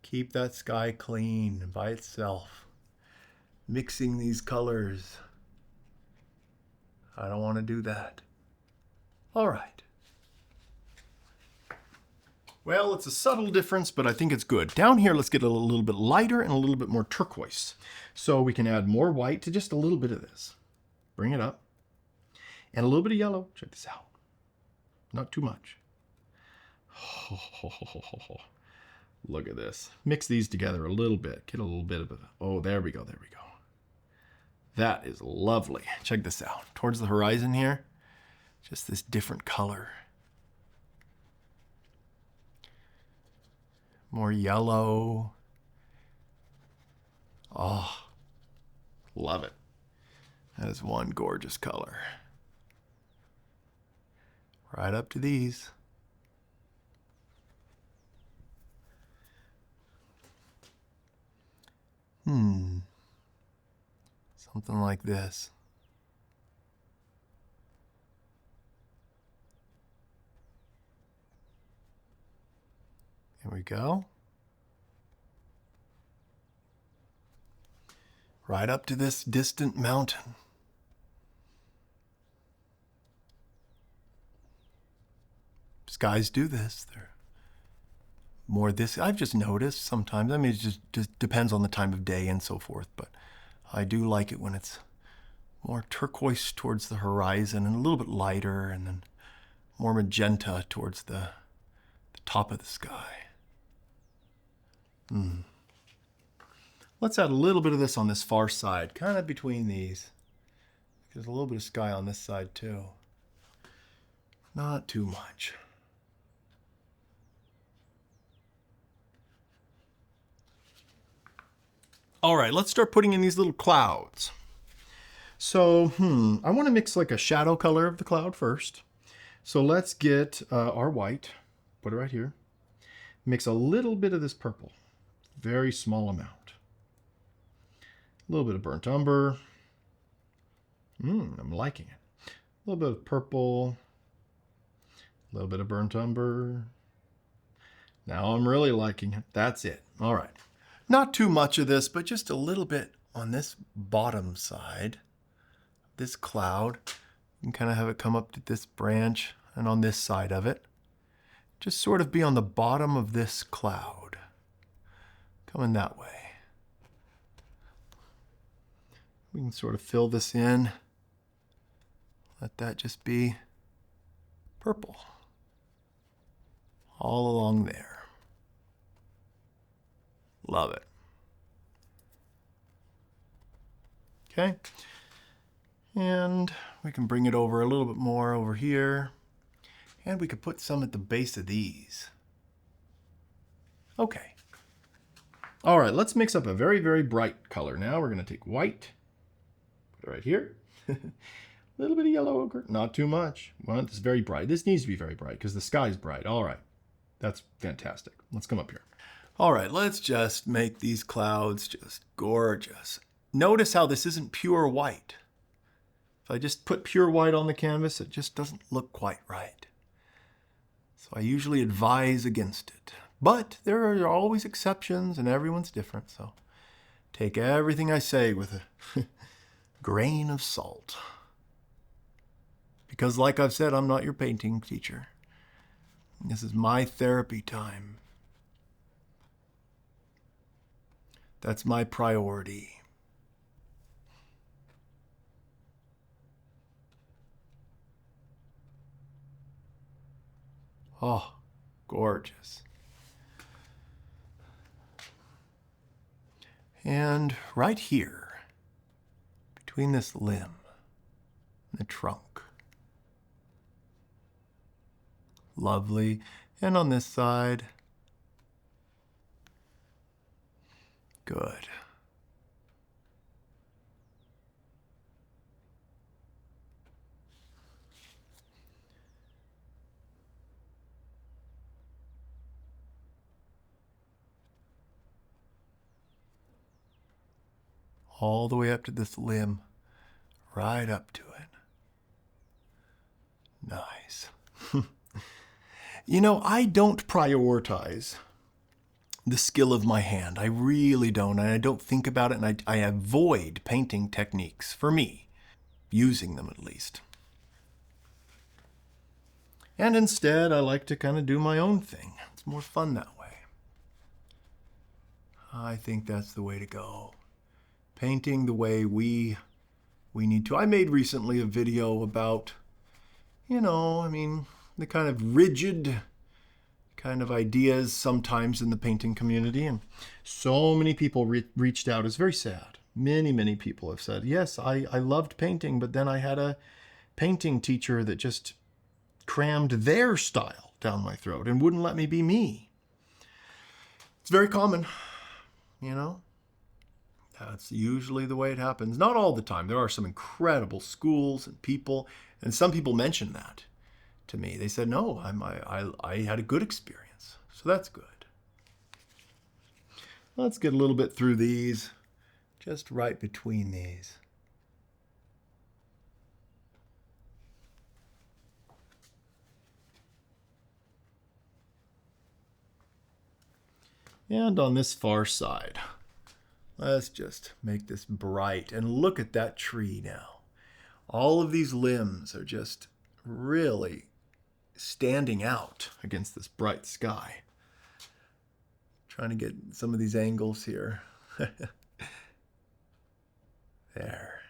Keep that sky clean by itself. Mixing these colors. I don't want to do that. All right. Well, it's a subtle difference, but I think it's good. Down here, let's get a little bit lighter and a little bit more turquoise. So we can add more white to just a little bit of this. Bring it up. And a little bit of yellow. Check this out. Not too much. Look at this. Mix these together a little bit. Get a little bit of it. Oh, there we go. There we go. That is lovely. Check this out. Towards the horizon here, just this different color. More yellow. Oh, love it. That is one gorgeous color. Right up to these. Something like this. Here we go. Right up to this distant mountain. Skies do this. They're more this. I've just noticed sometimes. I mean, it just depends on the time of day and so forth. But I do like it when it's more turquoise towards the horizon and a little bit lighter, and then more magenta towards the top of the sky. Let's add a little bit of this on this far side, kind of between these. There's a little bit of sky on this side too. Not too much. All right, let's start putting in these little clouds. So, I want to mix like a shadow color of the cloud first. So let's get our white, put it right here. Mix a little bit of this purple, very small amount. A little bit of burnt umber. I'm liking it. A little bit of purple, a little bit of burnt umber. Now I'm really liking it. That's it. All right. Not too much of this, but just a little bit on this bottom side, this cloud. You can kind of have it come up to this branch and on this side of it. Just sort of be on the bottom of this cloud. Coming that way. We can sort of fill this in. Let that just be purple. All along there. Love it. Okay. And we can bring it over a little bit more over here. And we could put some at the base of these. Okay. All right, let's mix up a very, very bright color. Now we're going to take white. Put it right here. A little bit of yellow ochre. Not too much. Well, it's very bright. This needs to be very bright because the sky's bright. All right. That's fantastic. Let's come up here. All right, let's just make these clouds just gorgeous. Notice how this isn't pure white. If I just put pure white on the canvas, it just doesn't look quite right. So I usually advise against it. But there are always exceptions and everyone's different, so take everything I say with a grain of salt. Because like I've said, I'm not your painting teacher. This is my therapy time. That's my priority. Oh, gorgeous. And right here, between this limb and the trunk. Lovely. And on this side. Good. All the way up to this limb, right up to it. Nice. You know, I don't prioritize the skill of my hand. I really don't. And I don't think about it, and I avoid painting techniques, for me, using them at least. And instead, I like to kind of do my own thing. It's more fun that way. I think that's the way to go. Painting the way we need to. I made recently a video about, the kind of rigid kind of ideas sometimes in the painting community. And so many people reached out. It's very sad. Many people have said, yes, I loved painting, but then I had a painting teacher that just crammed their style down my throat and wouldn't let me be me. It's very common, That's usually the way it happens. Not all the time. There are some incredible schools and people, and some people mention that to me. They said, no, I had a good experience. So that's good. Let's get a little bit through these, just right between these. And on this far side, let's just make this bright. And look at that tree now. All of these limbs are just really standing out against this bright sky. Trying to get some of these angles here. There.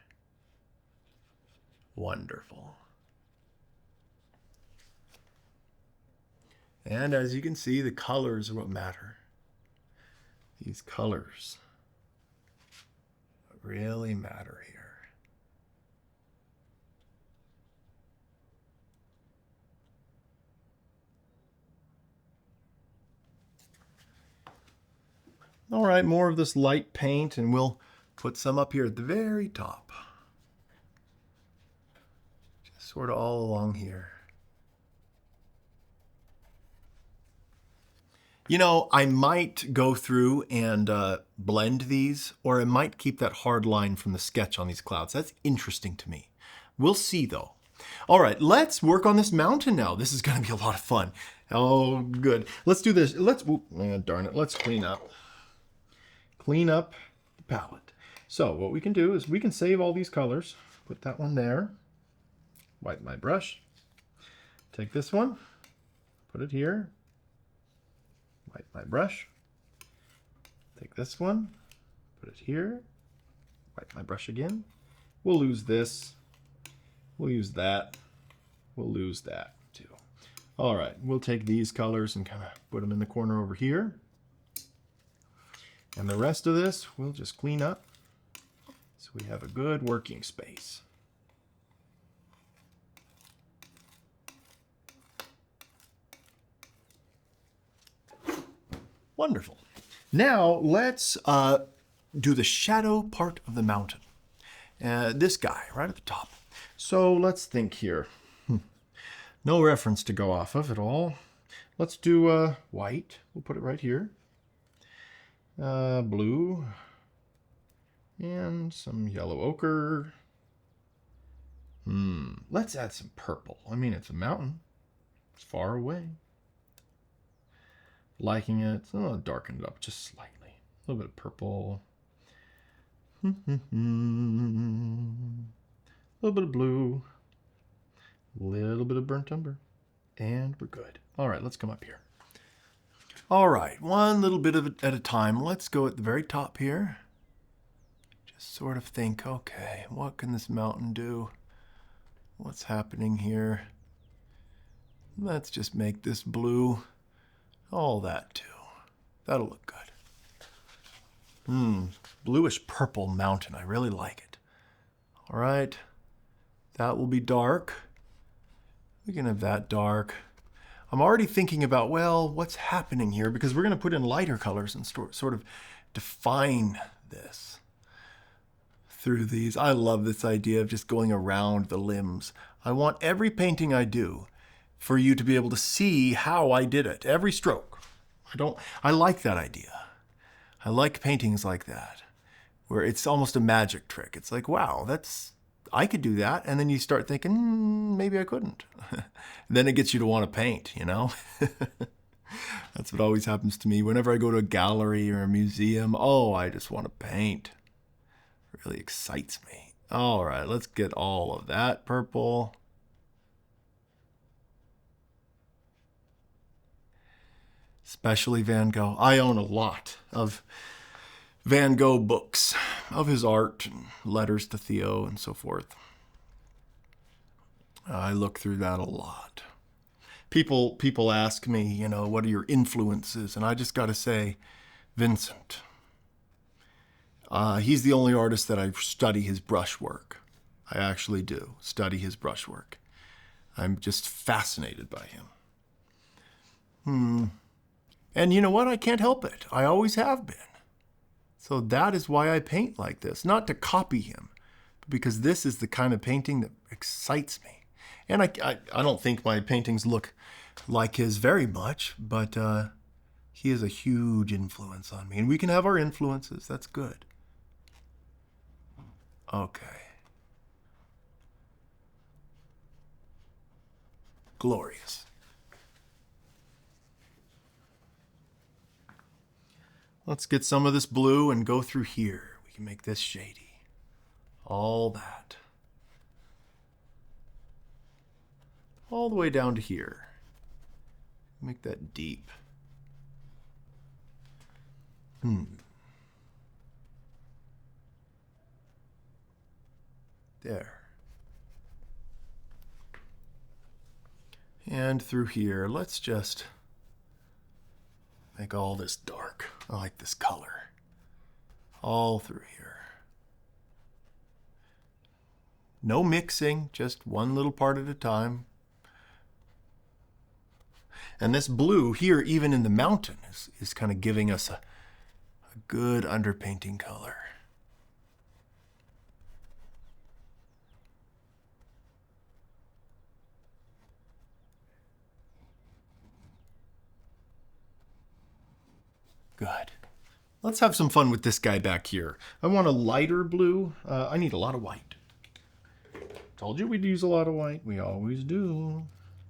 Wonderful. And as you can see, the colors are what matter. These colors really matter here. All right, more of this light paint, and we'll put some up here at the very top. Just sort of all along here. I might go through and blend these, or I might keep that hard line from the sketch on these clouds. That's interesting to me. We'll see, though. All right, let's work on this mountain now. This is going to be a lot of fun. Oh, good. Let's do this. Darn it. Let's clean up. Clean up the palette. So what we can do is we can save all these colors. Put that one there. Wipe my brush. Take this one. Put it here. Wipe my brush. Take this one. Put it here. Wipe my brush again. We'll lose this. We'll use that. We'll lose that too. All right, we'll take these colors and kind of put them in the corner over here. And the rest of this, we'll just clean up so we have a good working space. Wonderful. Now let's do the shadow part of the mountain. This guy right at the top. So let's think here. No reference to go off of at all. Let's do white. We'll put it right here. blue, and some yellow ochre. Let's add some purple. I mean, it's a mountain. It's far away. Liking it. Oh, darken it up just slightly. A little bit of purple. A little bit of blue. A little bit of burnt umber. And we're good. All right, let's come up here. All right, one little bit of it at a time. Let's go at the very top here. Just sort of think, okay, what can this mountain do? What's happening here? Let's just make this blue. All that too. That'll look good. Bluish purple mountain. I really like it. All right, that will be dark. We can have that dark. I'm already thinking about, well, what's happening here? Because we're going to put in lighter colors and sort of define this through these. I love this idea of just going around the limbs. I want every painting I do for you to be able to see how I did it. Every stroke. I like that idea. I like paintings like that, where it's almost a magic trick. It's like, wow, I could do that. And then you start thinking, maybe I couldn't. Then it gets you to want to paint, you know? That's what always happens to me. Whenever I go to a gallery or a museum, I just want to paint. It really excites me. All right, let's get all of that purple. Especially Van Gogh. I own a lot of Van Gogh books of his art and letters to Theo and so forth. I look through that a lot. People ask me, what are your influences? And I just got to say, Vincent. He's the only artist that I study his brushwork. I actually do study his brushwork. I'm just fascinated by him. And you know what? I can't help it. I always have been. So that is why I paint like this. Not to copy him, but because this is the kind of painting that excites me. And I don't think my paintings look like his very much, but he is a huge influence on me. And we can have our influences. That's good. Okay. Glorious. Let's get some of this blue and go through here. We can make this shady. All that. All the way down to here. Make that deep. There. And through here, let's just make all this dark. I like this color. All through here. No mixing, just one little part at a time. And this blue here, even in the mountain, is kind of giving us a good underpainting color. Good. Let's have some fun with this guy back here. I want a lighter blue. I need a lot of white. Told you we'd use a lot of white. We always do.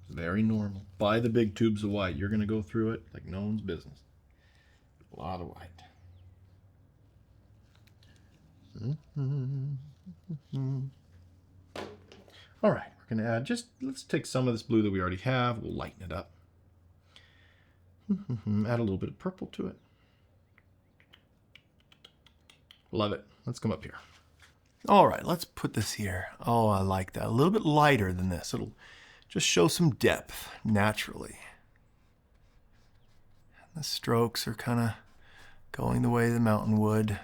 It's very normal. Buy the big tubes of white. You're going to go through it like no one's business. A lot of white. All right, we're going to add let's take some of this blue that we already have. We'll lighten it up. Add a little bit of purple to it. Love it. Let's come up here. All right, let's put this here. Oh, I like that. A little bit lighter than this. It'll just show some depth naturally. And the strokes are kind of going the way the mountain would.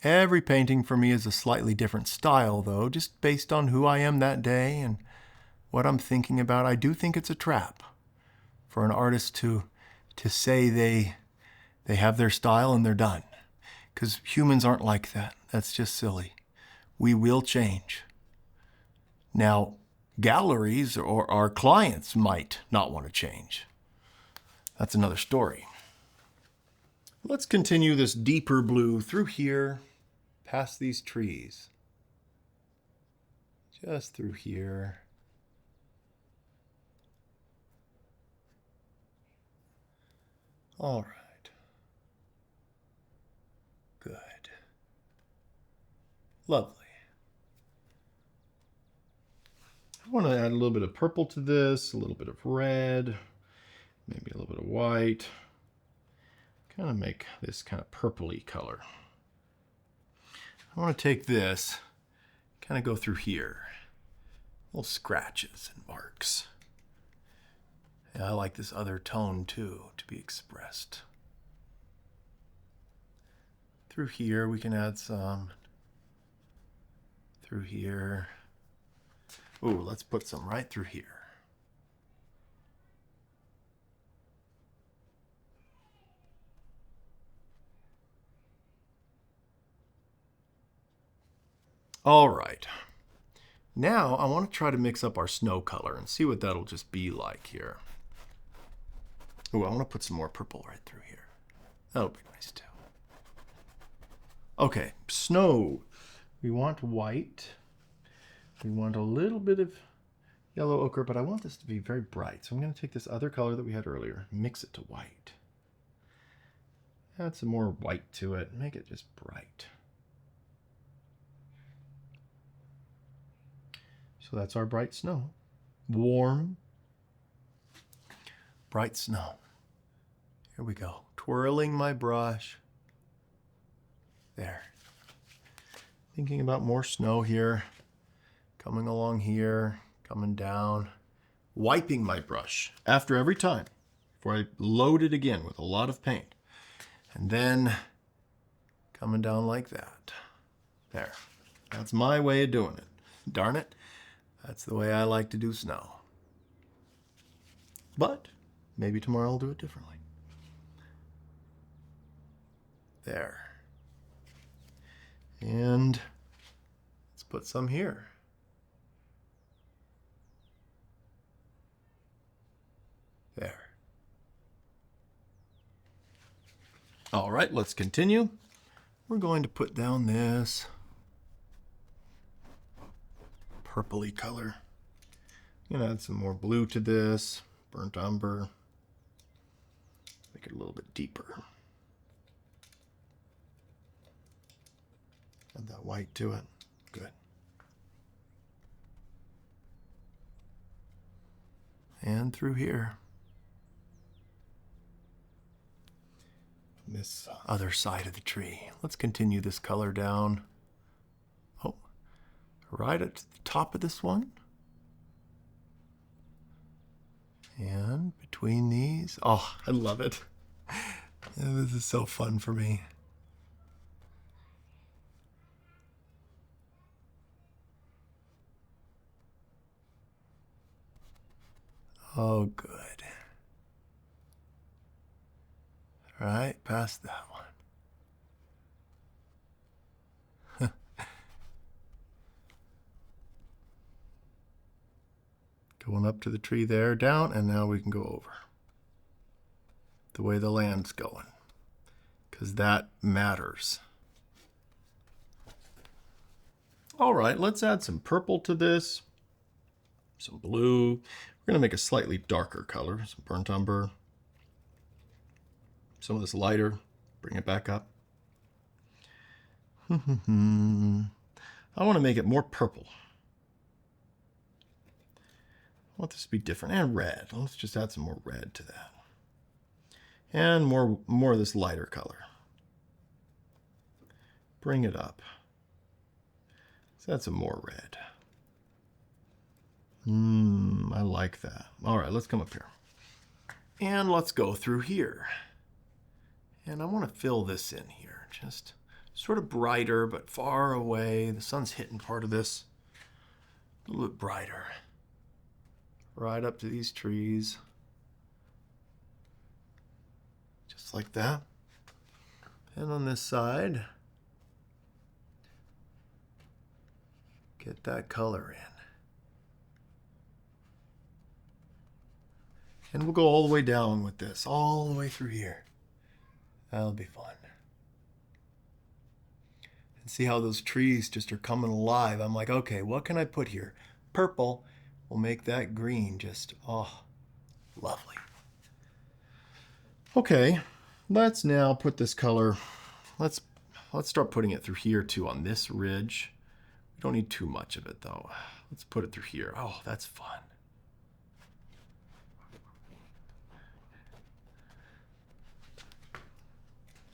Every painting for me is a slightly different style, though, just based on who I am that day and what I'm thinking about. I do think it's a trap for an artist to say they have their style and they're done. Because humans aren't like that. That's just silly. We will change. Now, galleries or our clients might not want to change. That's another story. Let's continue this deeper blue through here, past these trees. Just through here. All right. Good. Lovely. I want to add a little bit of purple to this, a little bit of red, maybe a little bit of white. Kind of make this kind of purpley color. I want to take this, kind of go through here. Little scratches and marks. Yeah, I like this other tone too, to be expressed. Through here we can add some. Through here. Ooh, let's put some right through here. All right. Now I want to try to mix up our snow color and see what that'll just be like here. Ooh, I want to put some more purple right through here. That'll be nice too. Okay, snow. We want white. We want a little bit of yellow ochre, but I want this to be very bright. So I'm going to take this other color that we had earlier, mix it to white. Add some more white to it, make it just bright. So that's our bright snow. Warm, bright snow. Here we go. Twirling my brush. There. Thinking about more snow here. Coming along here, coming down. Wiping my brush after every time before I load it again with a lot of paint. And then coming down like that. There. That's my way of doing it. Darn it. That's the way I like to do snow. But maybe tomorrow I'll do it differently. There. And let's put some here. There. All right, let's continue. We're going to put down this purpley color. I'm going to add some more blue to this, burnt umber. Make it a little bit deeper. Add that white to it. Good. And through here. This other side of the tree. Let's continue this color down. Oh, right at the top of this one. And between these. Oh, I love it. This is so fun for me. Oh, good. Right past that one. Going up to the tree there, down, and now we can go over. The way the land's going. Because that matters. All right, let's add some purple to this. Some blue. We're going to make a slightly darker color. Some burnt umber. Some of this lighter. Bring it back up. I want to make it more purple. I want this to be different. And red. Let's just add some more red to that. And more of this lighter color. Bring it up. Let's add some more red. I like that. All right, let's come up here. And let's go through here. And I want to fill this in here. Just sort of brighter, but far away. The sun's hitting part of this. A little bit brighter. Right up to these trees. Just like that. And on this side, get that color in. And we'll go all the way down with this, all the way through here. That'll be fun. And see how those trees just are coming alive. I'm like, okay, what can I put here? Purple will make that green just, oh, lovely. Okay, let's now put this color, let's start putting it through here too on this ridge. We don't need too much of it though. Let's put it through here. Oh, that's fun.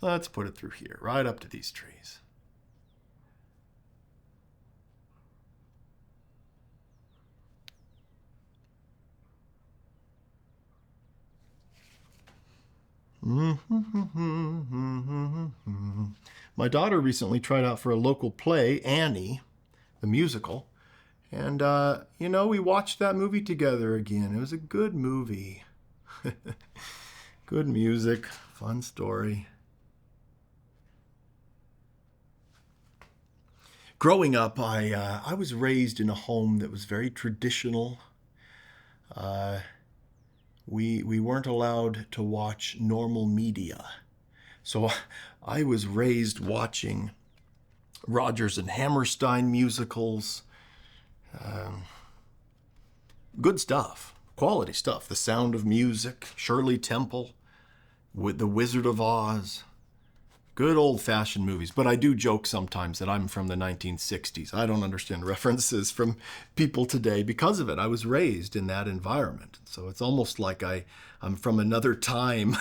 Let's put it through here, right up to these trees. My daughter recently tried out for a local play, Annie, the musical. And, you know, we watched that movie together again. It was a good movie. Good music, fun story. Growing up, I was raised in a home that was very traditional. We weren't allowed to watch normal media. So I was raised watching Rodgers and Hammerstein musicals. Good stuff, quality stuff. The Sound of Music, Shirley Temple, with The Wizard of Oz. Good old-fashioned movies. But I do joke sometimes that I'm from the 1960s. I don't understand references from people today because of it. I was raised in that environment. So it's almost like I'm from another time.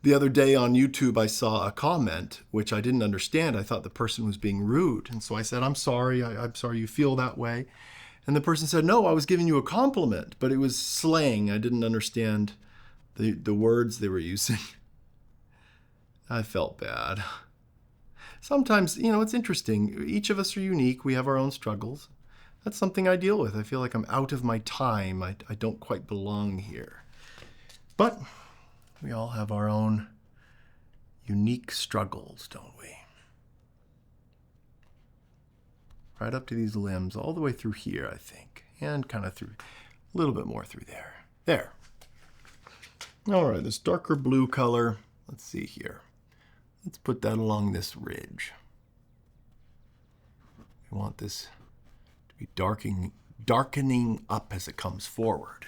The other day on YouTube, I saw a comment which I didn't understand. I thought the person was being rude. And so I said, I'm sorry. I'm sorry you feel that way. And the person said, no, I was giving you a compliment, but it was slang. I didn't understand the words they were using. I felt bad. Sometimes, you know, it's interesting. Each of us are unique. We have our own struggles. That's something I deal with. I feel like I'm out of my time. I don't quite belong here. But we all have our own unique struggles, don't we? Right up to these limbs, all the way through here, I think. And kind of through, a little bit more through there. There. All right, this darker blue color. Let's see here. Let's put that along this ridge. We want this to be darkening up as it comes forward.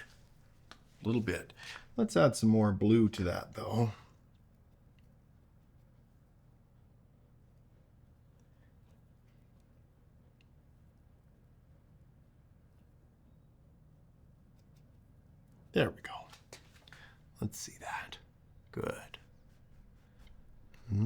A little bit. Let's add some more blue to that, though. There we go. Let's see that. Good. Oh,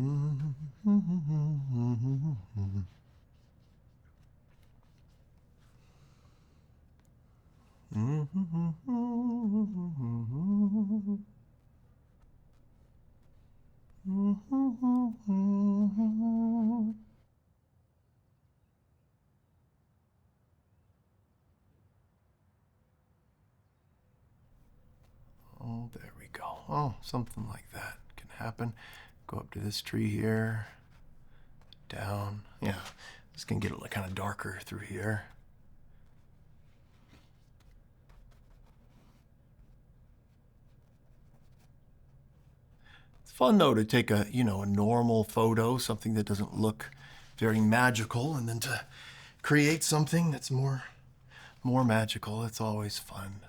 there we go. Oh, something like that can happen. Go up to this tree here, down. Yeah, this can get it kind of darker through here. It's fun though to take a normal photo, something that doesn't look very magical, and then to create something that's more magical. It's always fun.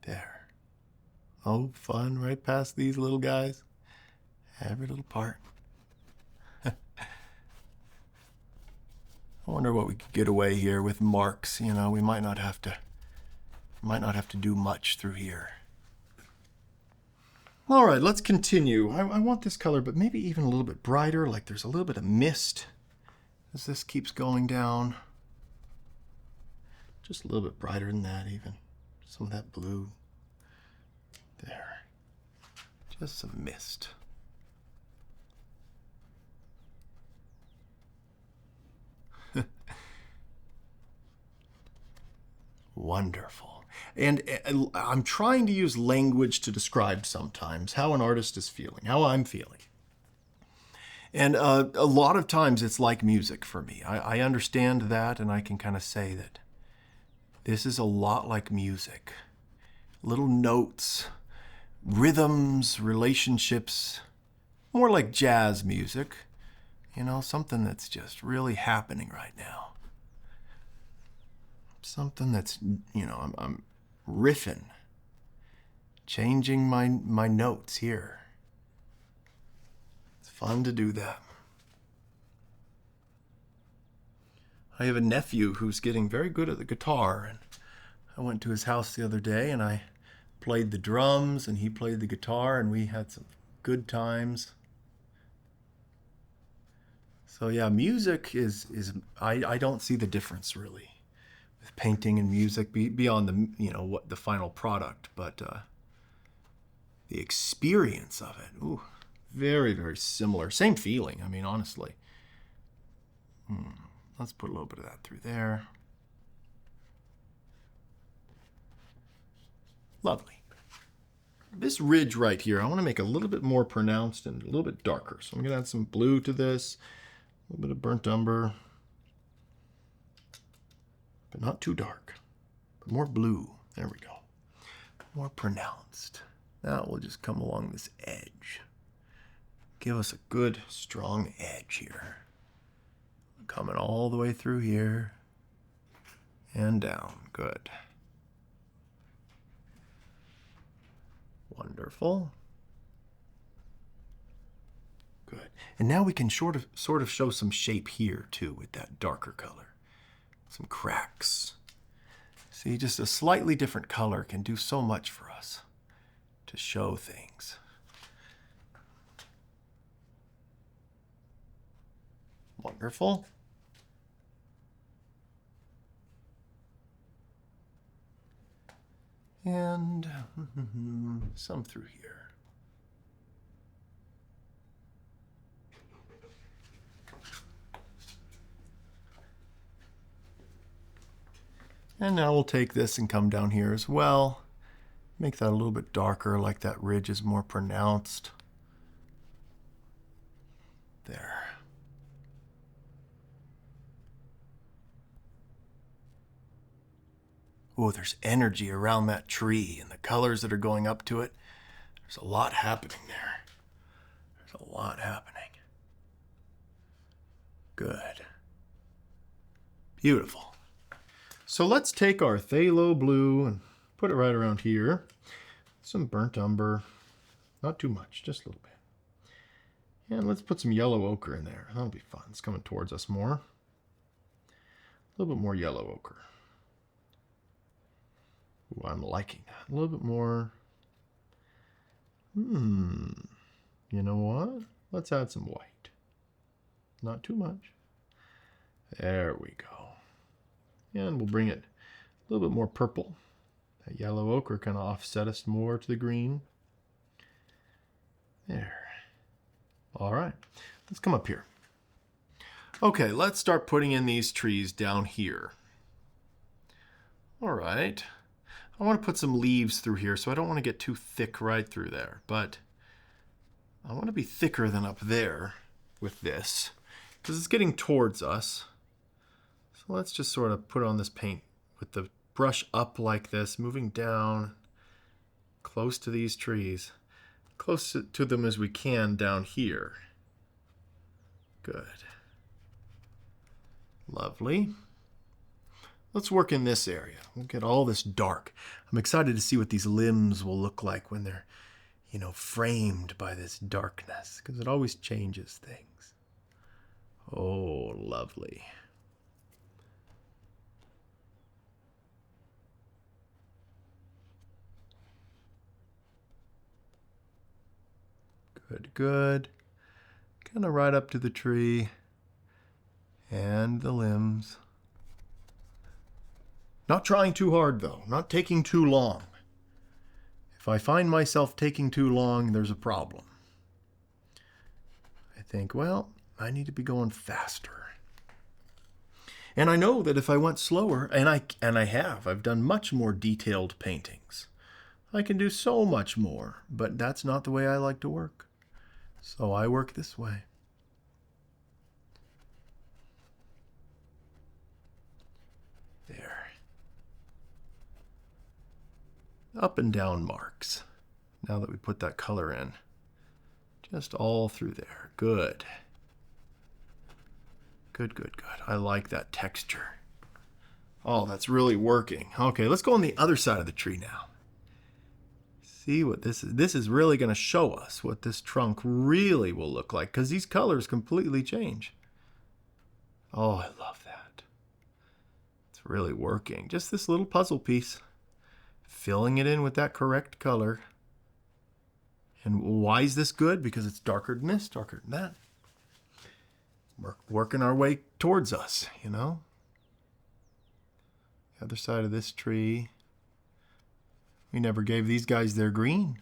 There. Oh, fun right past these little guys. Every little part. I wonder what we could get away here with marks. You know, we might not have to do much through here. All right, let's continue. I want this color, but maybe even a little bit brighter, like there's a little bit of mist as this keeps going down. Just a little bit brighter than that even. Some of that blue. There. Just some mist. Wonderful. And I'm trying to use language to describe sometimes how an artist is feeling, how I'm feeling. And a lot of times it's like music for me. I understand that, and I can kind of say that this is a lot like music. Little notes, rhythms, relationships, more like jazz music. You know, something that's just really happening right now. Something that's, you know, I'm riffing, changing my notes here. It's fun to do that. I have a nephew who's getting very good at the guitar, and I went to his house the other day and I played the drums and he played the guitar, and we had some good times. So yeah, music is I don't see the difference really with painting and music beyond the, you know, what the final product, but the experience of it, ooh, very, very similar. Same feeling, I mean, honestly. Let's put a little bit of that through there. Lovely. This ridge right here, I want to make a little bit more pronounced and a little bit darker. So I'm going to add some blue to this, a little bit of burnt umber, but not too dark, but more blue. There we go. More pronounced. That will just come along this edge. Give us a good, strong edge here. Coming all the way through here and down. Good. Wonderful. Good. And now we can sort of show some shape here too with that darker color. Some cracks. See, just a slightly different color can do so much for us to show things. Wonderful. And some through here. And now we'll take this and come down here as well. Make that a little bit darker, like that ridge is more pronounced. There. Oh, there's energy around that tree and the colors that are going up to it. There's a lot happening there. There's a lot happening. Good. Beautiful. So let's take our phthalo blue and put it right around here. Some burnt umber. Not too much, just a little bit. And let's put some yellow ochre in there. That'll be fun. It's coming towards us more. A little bit more yellow ochre. Ooh, I'm liking that. A little bit more. You know what? Let's add some white. Not too much. There we go. And we'll bring it a little bit more purple. That yellow ochre kind of offset us more to the green. There. All right. Let's come up here. Okay, let's start putting in these trees down here. All right. I want to put some leaves through here, so I don't want to get too thick right through there, but I want to be thicker than up there with this because it's getting towards us. So let's just sort of put on this paint with the brush up like this, moving down close to these trees, close to them as we can down here. Good. Lovely. Let's work in this area. We'll get all this dark. I'm excited to see what these limbs will look like when they're, you know, framed by this darkness, because it always changes things. Oh, lovely. Good, good. Kind of right up to the tree and the limbs. Not trying too hard, though. Not taking too long. If I find myself taking too long, there's a problem. I think, well, I need to be going faster. And I know that if I went slower, and I have, I've done much more detailed paintings. I can do so much more, but that's not the way I like to work. So I work this way. Up and down marks. Now that we put that color in. Just all through there. Good. Good, good, good. I like that texture. Oh, that's really working. Okay, let's go on the other side of the tree now. See what this is. This is really going to show us what this trunk really will look like, because these colors completely change. Oh, I love that. It's really working. Just this little puzzle piece. Filling it in with that correct color. And why is this good? Because it's darker than this, darker than that. We're working our way towards us, you know? The other side of this tree. We never gave these guys their green.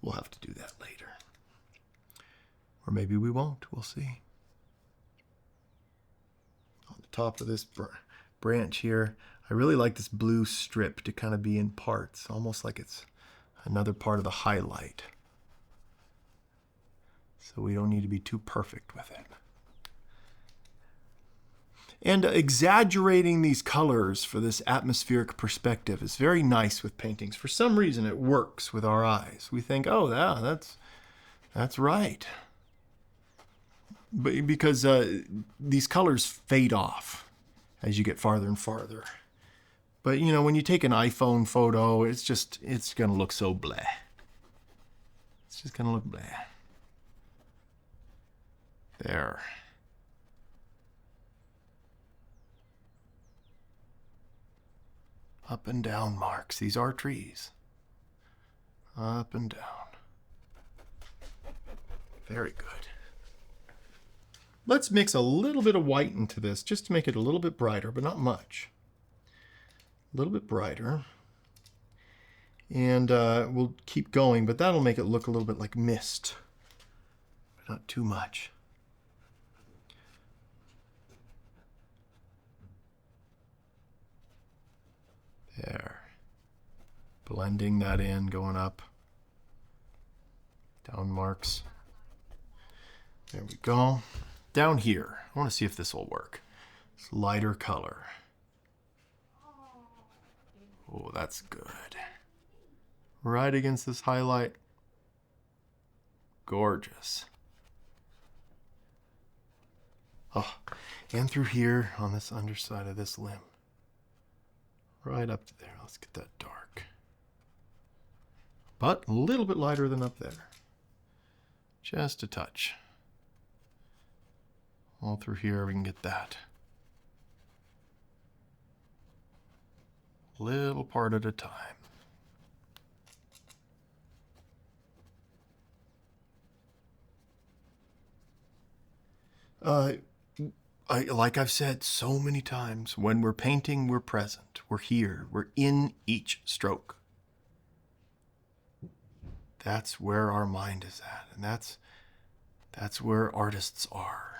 We'll have to do that later. Or maybe we won't. We'll see. On the top of this branch here, I really like this blue strip to kind of be in parts, almost like it's another part of the highlight. So we don't need to be too perfect with it. And exaggerating these colors for this atmospheric perspective is very nice with paintings. For some reason, it works with our eyes. We think, oh, yeah, that's right. But because these colors fade off as you get farther and farther. But, you know, when you take an iPhone photo, it's going to look so bleh. It's just going to look bleh. There. Up and down marks. These are trees. Up and down. Very good. Let's mix a little bit of white into this just to make it a little bit brighter, but not much. A little bit brighter. And we'll keep going, but that'll make it look a little bit like mist. But not too much. There. Blending that in, going up. Down marks. There we go. Down here, I want to see if this will work. It's lighter color. Oh, that's good. Right against this highlight. Gorgeous. Oh, and through here on this underside of this limb. Right up to there. Let's get that dark. But a little bit lighter than up there. Just a touch. All through here we can get that. Little part at a time. Like I've said so many times, when we're painting, we're present. We're here. We're in each stroke. That's where our mind is at, and that's where artists are.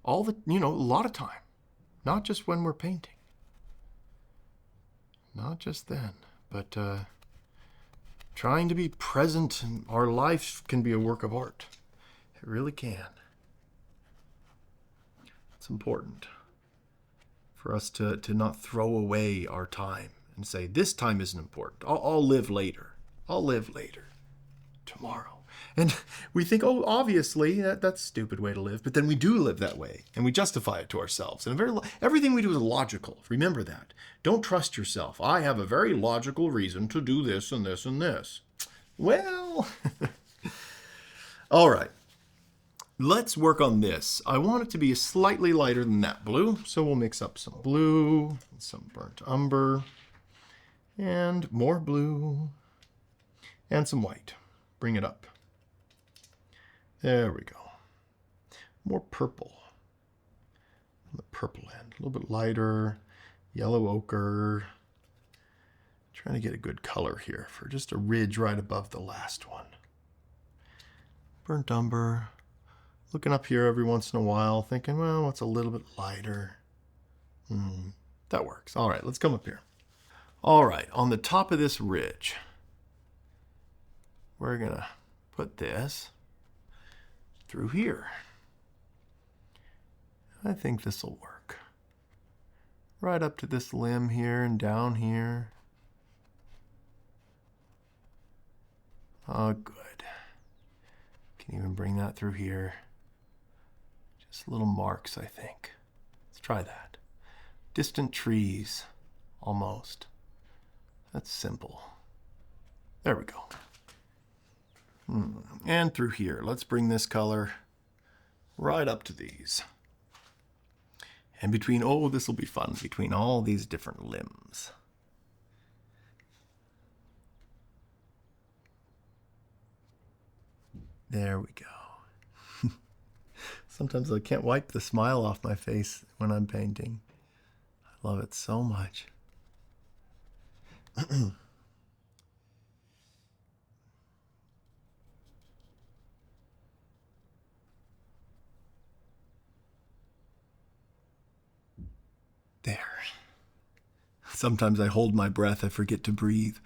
A lot of time. Not just when we're painting. Not just then, but trying to be present in our life can be a work of art. It really can. It's important for us to not throw away our time and say, this time isn't important. I'll live later. I'll live later. Tomorrow. And we think, oh, obviously, that's a stupid way to live. But then we do live that way, and we justify it to ourselves. And everything we do is logical. Remember that. Don't trust yourself. I have a very logical reason to do this and this and this. Well, all right. Let's work on this. I want it to be slightly lighter than that blue. So we'll mix up some blue, and some burnt umber, and more blue, and some white. Bring it up. There we go. More purple on the purple end. A little bit lighter, yellow ochre. Trying to get a good color here for just a ridge right above the last one. Burnt umber. Looking up here every once in a while, thinking, well, what's a little bit lighter? That works. All right, let's come up here. All right, on the top of this ridge, we're going to put this through here. I think this will work. right up to this limb here and down here. Oh, good. Can even bring that through here. Just little marks, I think. Let's try that. Distant trees, almost. That's simple. There we go. And through here, let's bring this color right up to these. And between, oh, this will be fun, between all these different limbs. There we go. Sometimes I can't wipe the smile off my face when I'm painting. I love it so much. There. Sometimes I hold my breath, I forget to breathe.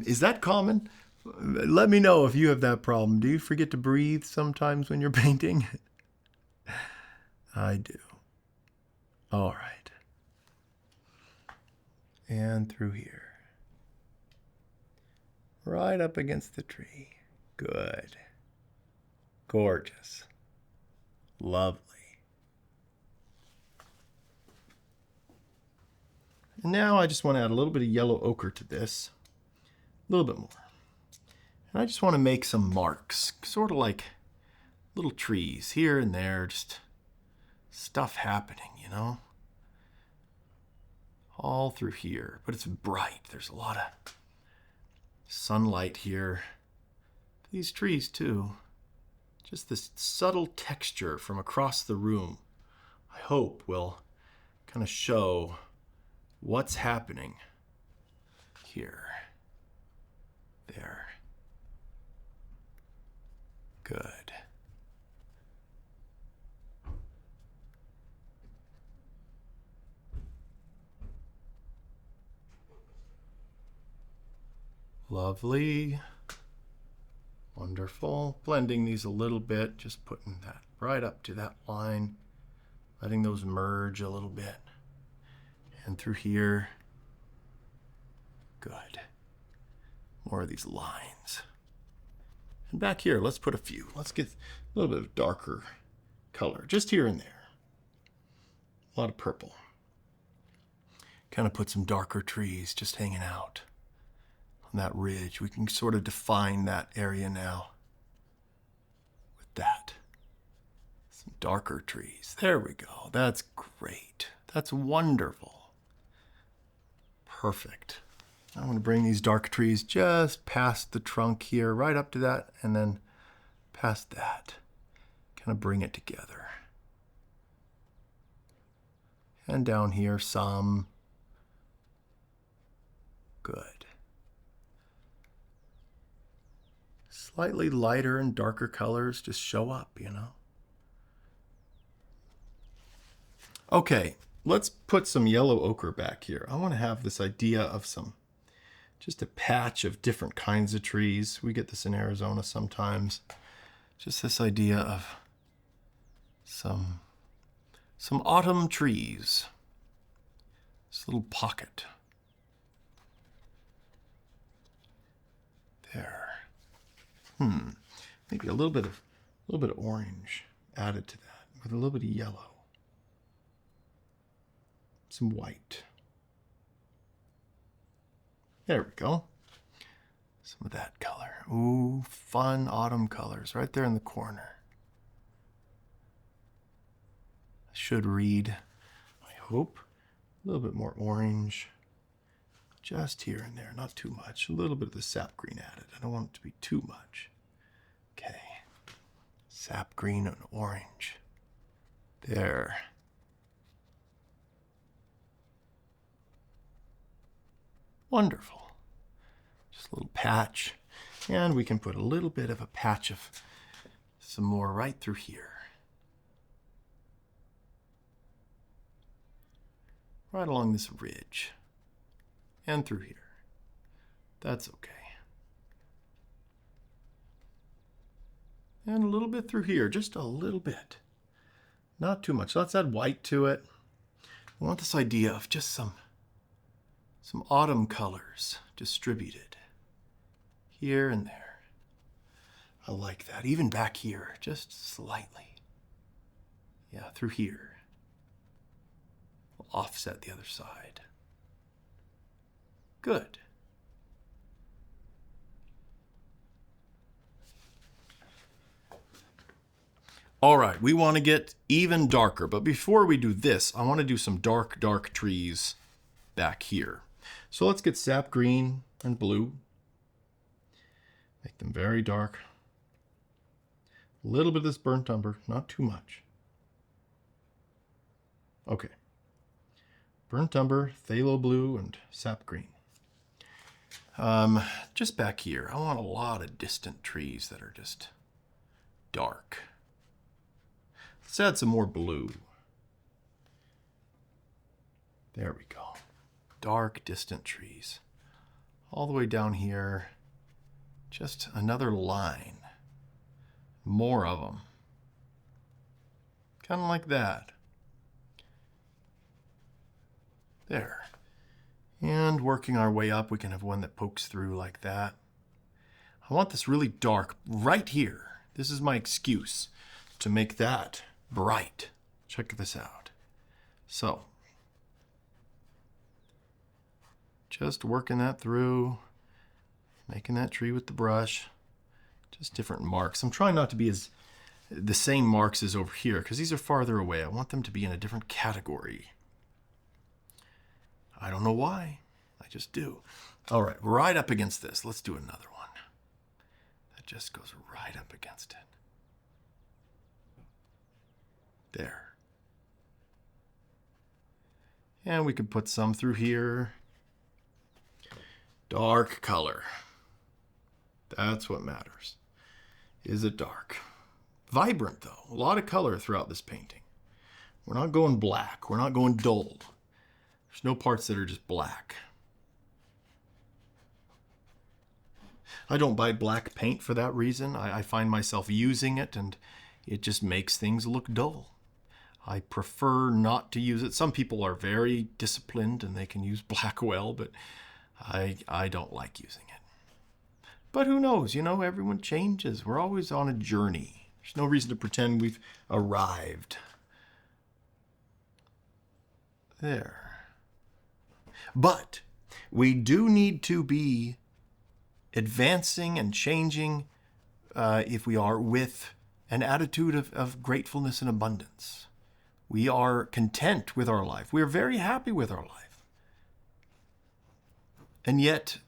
Is that common? Let me know if you have that problem. Do you forget to breathe sometimes when you're painting? I do. All right. And through here. Right up against the tree. Good. Gorgeous. Lovely. And now I just want to add a little bit of yellow ochre to this. A little bit more. And I just want to make some marks, sort of like little trees here and there, just stuff happening, you know? All through here, but it's bright. There's a lot of sunlight here. These trees too. Just this subtle texture from across the room, I hope will kind of show what's happening here. There. Good. Lovely. Wonderful. Blending these a little bit, just putting that right up to that line, letting those merge a little bit. And through here. Good. More of these lines. And back here, let's put a few. Let's get a little bit of darker color, just here and there. A lot of purple. Kind of put some darker trees just hanging out on that ridge. We can sort of define that area now with that. Some darker trees. There we go. That's great. That's wonderful. Perfect. I want to bring these dark trees just past the trunk here, right up to that, and then past that. Kind of bring it together. And down here some. Good. Slightly lighter and darker colors just show up, you know. Okay, let's put some yellow ochre back here. I want to have this idea of just a patch of different kinds of trees. We get this in Arizona sometimes. Just this idea of some autumn trees. This little pocket. There. Maybe a little bit of orange added to that with a little bit of yellow. Some white. There we go. Some of that color. Ooh, fun autumn colors right there in the corner. Should read, I hope, a little bit more orange. Just here and there, not too much. A little bit of the sap green added. I don't want it to be too much. Okay. Sap green and orange. There. Wonderful. Just a little patch. And we can put a little bit of a patch of some more right through here. Right along this ridge. And through here. That's okay. And a little bit through here, just a little bit. Not too much. Let's add white to it. I want this idea of just some autumn colors distributed here and there. I like that. Even back here, just slightly. Yeah, through here. We'll offset the other side. Good. All right, we want to get even darker, but before we do this, I want to do some dark, dark trees back here. So let's get sap green and blue. Make them very dark. A little bit of this burnt umber, not too much. Okay. Burnt umber, phthalo blue, and sap green. Just back here, I want a lot of distant trees that are just dark. Let's add some more blue. There we go. Dark, distant trees. All the way down here, just another line. More of them. Kind of like that. There. And working our way up, we can have one that pokes through like that. I want this really dark right here. This is my excuse to make that bright. Check this out. So, just working that through, making that tree with the brush, just different marks. I'm trying not to be the same marks as over here because these are farther away. I want them to be in a different category. I don't know why. I just do. All right, right up against this. Let's do another one. That just goes right up against it. There. And we could put some through here. Dark color. That's what matters. Is it dark? Vibrant, though. A lot of color throughout this painting. We're not going black. We're not going dull. There's no parts that are just black. I don't buy black paint for that reason. I find myself using it and it just makes things look dull. I prefer not to use it. Some people are very disciplined and they can use black well, but I don't like using it. But who knows, you know, everyone changes. We're always on a journey. There's no reason to pretend we've arrived. There. But we do need to be advancing and changing, if we are, with an attitude of gratefulness and abundance. We are content with our life. We are very happy with our life. And yet,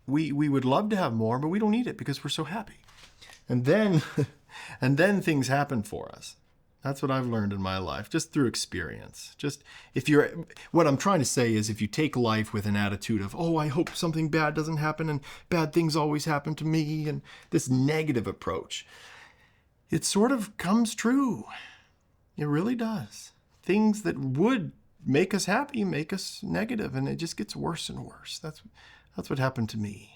we would love to have more, but we don't need it because we're so happy. And then, and then things happen for us. That's what I've learned in my life, just through experience. What I'm trying to say is if you take life with an attitude of, oh, I hope something bad doesn't happen and bad things always happen to me, and this negative approach, it sort of comes true. It really does. Things that would make us happy make us negative, and it just gets worse and worse. That's what happened to me.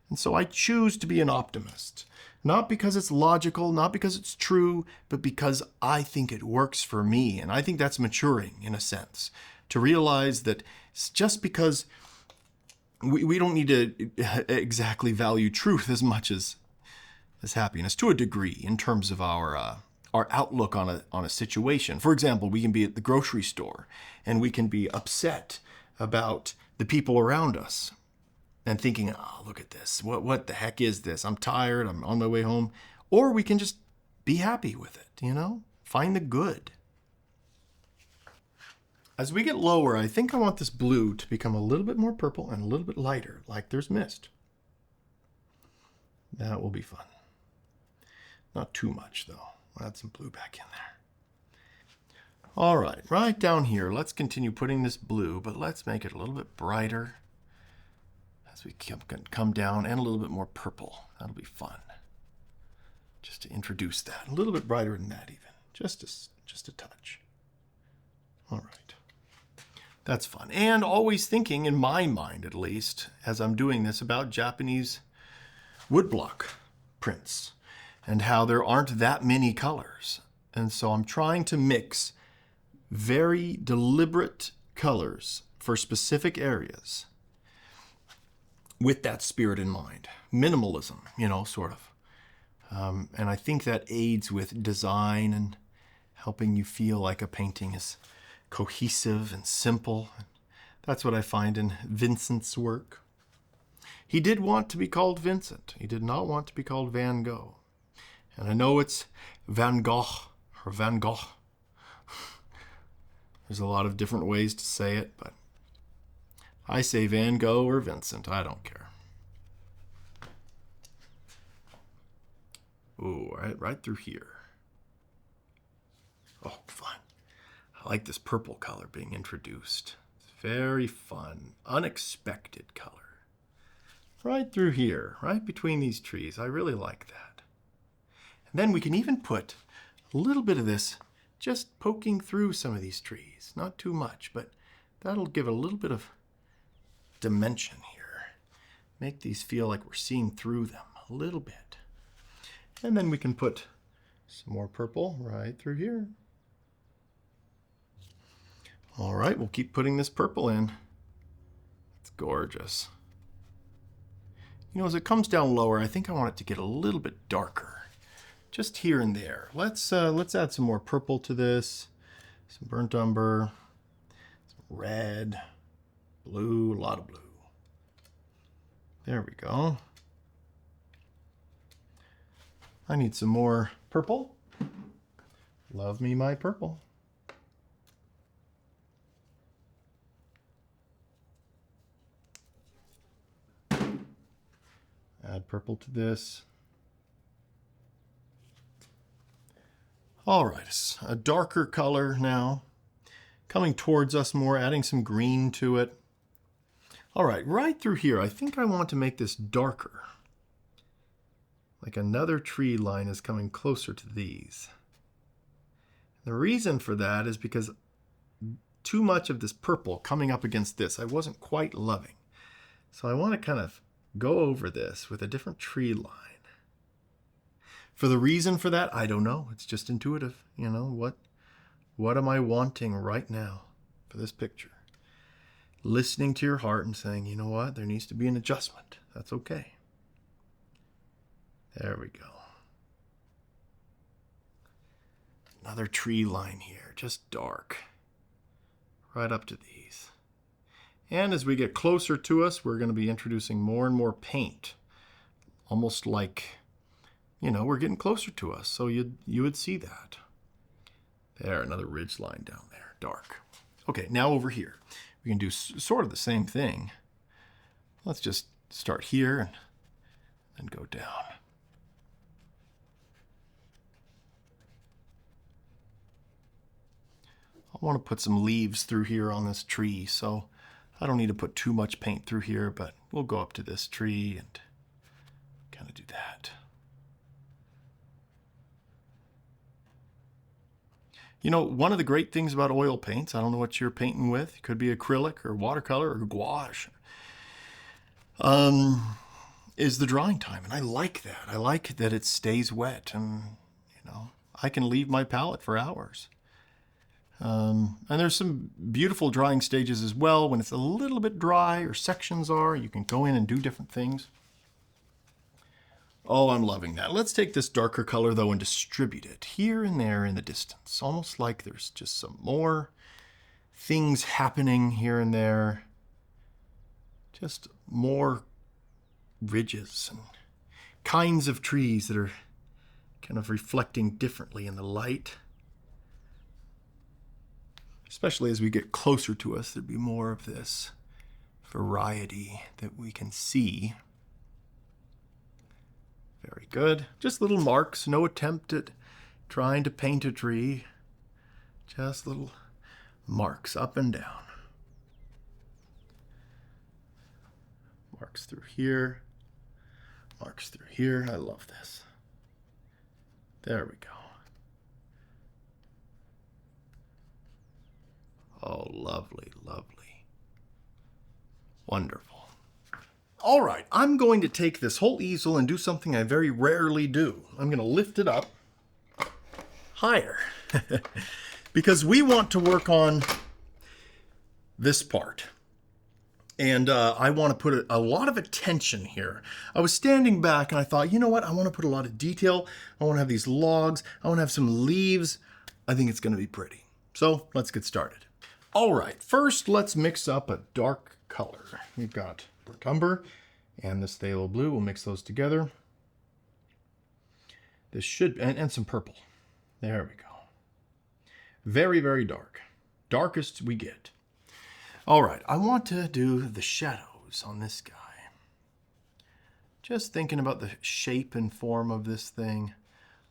And so I choose to be an optimist. Not because it's logical, not because it's true, but because I think it works for me. And I think that's maturing, in a sense, to realize that just because we don't need to exactly value truth as much as happiness, to a degree, in terms of our outlook on a situation. For example, we can be at the grocery store and we can be upset about the people around us and thinking, oh, look at this. What the heck is this? I'm tired. I'm on my way home. Or we can just be happy with it, you know? Find the good. As we get lower, I think I want this blue to become a little bit more purple and a little bit lighter, like there's mist. That will be fun. Not too much, though. We'll add some blue back in there. All right down here, let's continue putting this blue, but let's make it a little bit brighter as we come down, and a little bit more purple. That'll be fun. Just to introduce that. A little bit brighter than that even. Just a touch. All right. That's fun. And always thinking, in my mind at least, as I'm doing this, about Japanese woodblock prints and how there aren't that many colors. And so I'm trying to mix very deliberate colors for specific areas with that spirit in mind. Minimalism, sort of. And I think that aids with design and helping you feel like a painting is cohesive and simple. That's what I find in Vincent's work. He did want to be called Vincent. He did not want to be called Van Gogh. And I know it's Van Gogh or Van Gogh. There's a lot of different ways to say it, but I say Van Gogh or Vincent. I don't care. Ooh, right through here. Oh, fun. I like this purple color being introduced. It's very fun, unexpected color. Right through here, right between these trees. I really like that. And then we can even put a little bit of this just poking through some of these trees. Not too much, but that'll give a little bit of dimension here. Make these feel like we're seeing through them a little bit. And then we can put some more purple right through here. All right, we'll keep putting this purple in. It's gorgeous. As it comes down lower, I think I want it to get a little bit darker. Just here and there. Let's add some more purple to this. Some burnt umber. Some red. Blue, a lot of blue. There we go. I need some more purple. Love me my purple. Add purple to this. All right, a darker color now. Coming towards us more, adding some green to it. All right, right through here, I think I want to make this darker. Like another tree line is coming closer to these. The reason for that is because too much of this purple coming up against this, I wasn't quite loving. So I want to kind of go over this with a different tree line. For the reason for that, I don't know. It's just intuitive. What am I wanting right now for this picture? Listening to your heart and saying, you know what? There needs to be an adjustment. That's okay. There we go. Another tree line here, just dark. Right up to these. And as we get closer to us, we're going to be introducing more and more paint. Almost like, we're getting closer to us, so you would see that. There, another ridge line down there, dark. Okay, now over here. We can do sort of the same thing. Let's just start here and go down. I want to put some leaves through here on this tree, so I don't need to put too much paint through here, but we'll go up to this tree and kind of do that. One of the great things about oil paints, I don't know what you're painting with, it could be acrylic or watercolor or gouache, is the drying time. And I like that. I like that it stays wet and, I can leave my palette for hours. And there's some beautiful drying stages as well. When it's a little bit dry or sections are, you can go in and do different things. Oh, I'm loving that. Let's take this darker color though and distribute it here and there in the distance. Almost like there's just some more things happening here and there. Just more ridges and kinds of trees that are kind of reflecting differently in the light. Especially as we get closer to us, there'd be more of this variety that we can see. Very good. Just little marks, no attempt at trying to paint a tree. Just little marks up and down. Marks through here. Marks through here. I love this. There we go. Oh, lovely, lovely. Wonderful. All right, I'm going to take this whole easel and do something I very rarely do. I'm going to lift it up higher because we want to work on this part. And I want to put a lot of attention here. I was standing back and I thought, you know what? I want to put a lot of detail. I want to have these logs. I want to have some leaves. I think it's going to be pretty. So let's get started. All right, first let's mix up a dark color. We've got burnt umber and this phthalo blue. We'll mix those together. This should, and some purple. There we go. Very, very dark. Darkest we get. All right, I want to do the shadows on this guy. Just thinking about the shape and form of this thing.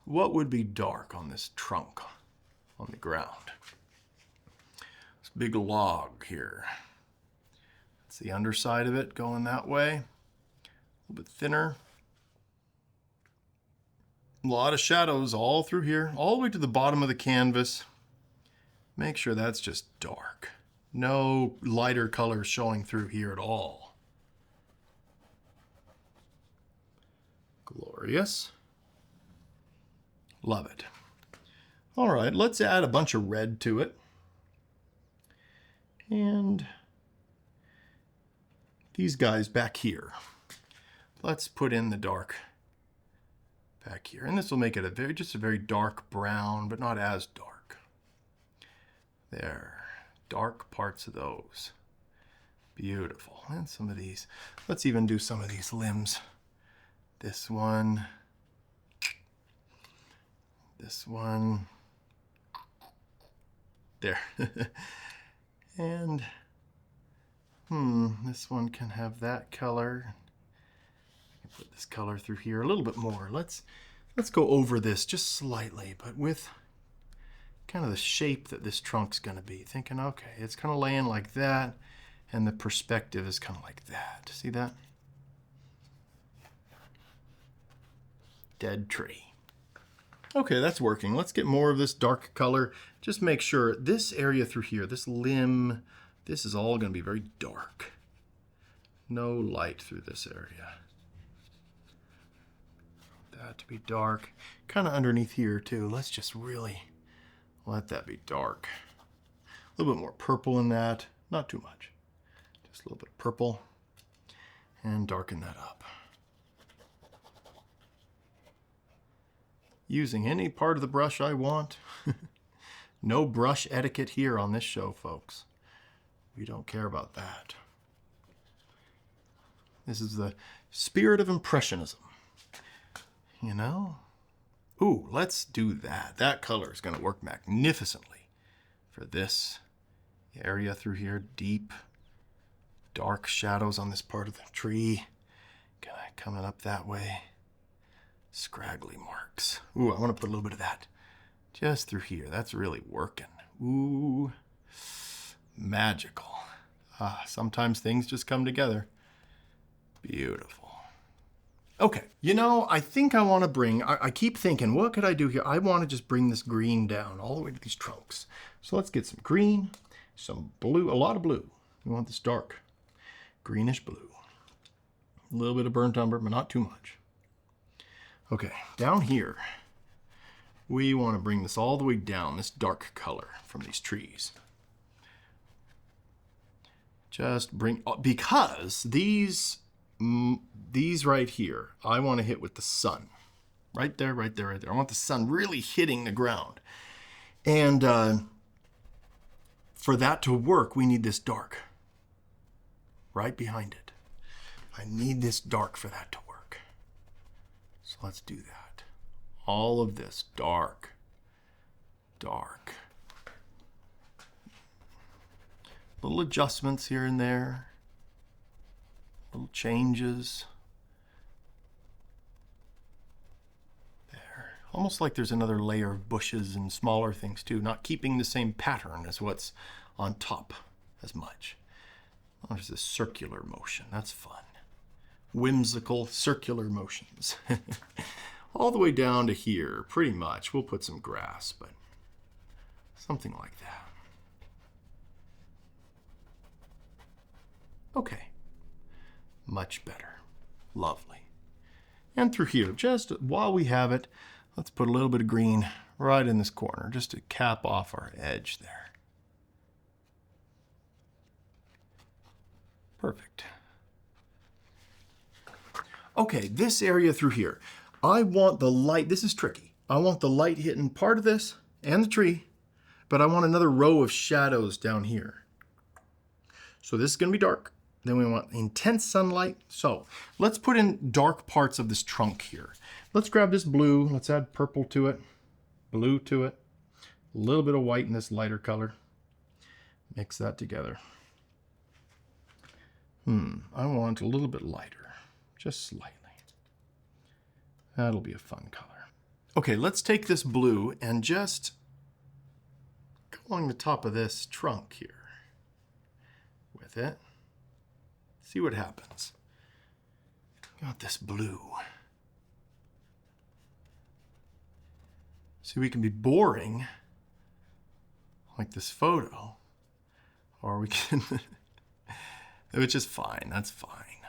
What would be dark on this trunk on the ground? This big log here. That's the underside of it going that way. A little bit thinner. A lot of shadows all through here, all the way to the bottom of the canvas. Make sure that's just dark. No lighter colors showing through here at all. Glorious. Love it. All right, let's add a bunch of red to it. And these guys back here. Let's put in the dark back here. And this will make it just a very dark brown, but not as dark. There. Dark parts of those. Beautiful. And some of these. Let's even do some of these limbs. This one. This one. There. And this one can have that color. I can put this color through here a little bit more. Let's go over this just slightly, but with kind of the shape that this trunk's going to be. Thinking, okay, it's kind of laying like that, and the perspective is kind of like that. See that? Dead tree. Okay, that's working. Let's get more of this dark color. Just make sure this area through here, this limb, this is all going to be very dark. No light through this area. That to be dark. Kind of underneath here too. Let's just really let that be dark. A little bit more purple in that. Not too much. Just a little bit of purple. And darken that up. Using any part of the brush I want. No brush etiquette here on this show, folks. We don't care about that. This is the spirit of Impressionism. You know? Ooh, let's do that. That color is going to work magnificently for this area through here. Deep, dark shadows on this part of the tree. Kind of coming up that way. Scraggly marks. Ooh, I want to put a little bit of that just through here. That's really working. Ooh, magical. Sometimes things just come together. Beautiful. Okay, you know, I think I want to bring, I keep thinking, what could I do here? I want to just bring this green down all the way to these trunks. So let's get some green, some blue, a lot of blue. We want this dark greenish blue. A little bit of burnt umber, but not too much. Okay, down here, we want to bring this all the way down, this dark color from these trees. Just bring, because these right here, I want to hit with the sun. Right there, right there, right there. I want the sun really hitting the ground. And for that to work, we need this dark. Right behind it. I need this dark for that to work. So let's do that. All of this dark. Dark. Little adjustments here and there. Little changes. There. Almost like there's another layer of bushes and smaller things too, not keeping the same pattern as what's on top as much. Oh, there's this circular motion. That's fun. Whimsical circular motions. All the way down to here, pretty much. We'll put some grass, but something like that. Okay. Much better. Lovely. And through here, just while we have it, let's put a little bit of green right in this corner, just to cap off our edge there. Perfect. Okay, this area through here, I want the light, this is tricky. I want the light hitting part of this and the tree, but I want another row of shadows down here. So this is gonna be dark. Then we want intense sunlight. So let's put in dark parts of this trunk here. Let's grab this blue, let's add purple to it, blue to it, a little bit of white in this lighter color. Mix that together. I want a little bit lighter, just slightly. That'll be a fun color. Okay, let's take this blue and just go along the top of this trunk here with it. See what happens. Got this blue. See, we can be boring like this photo, or we can, which is fine, that's fine.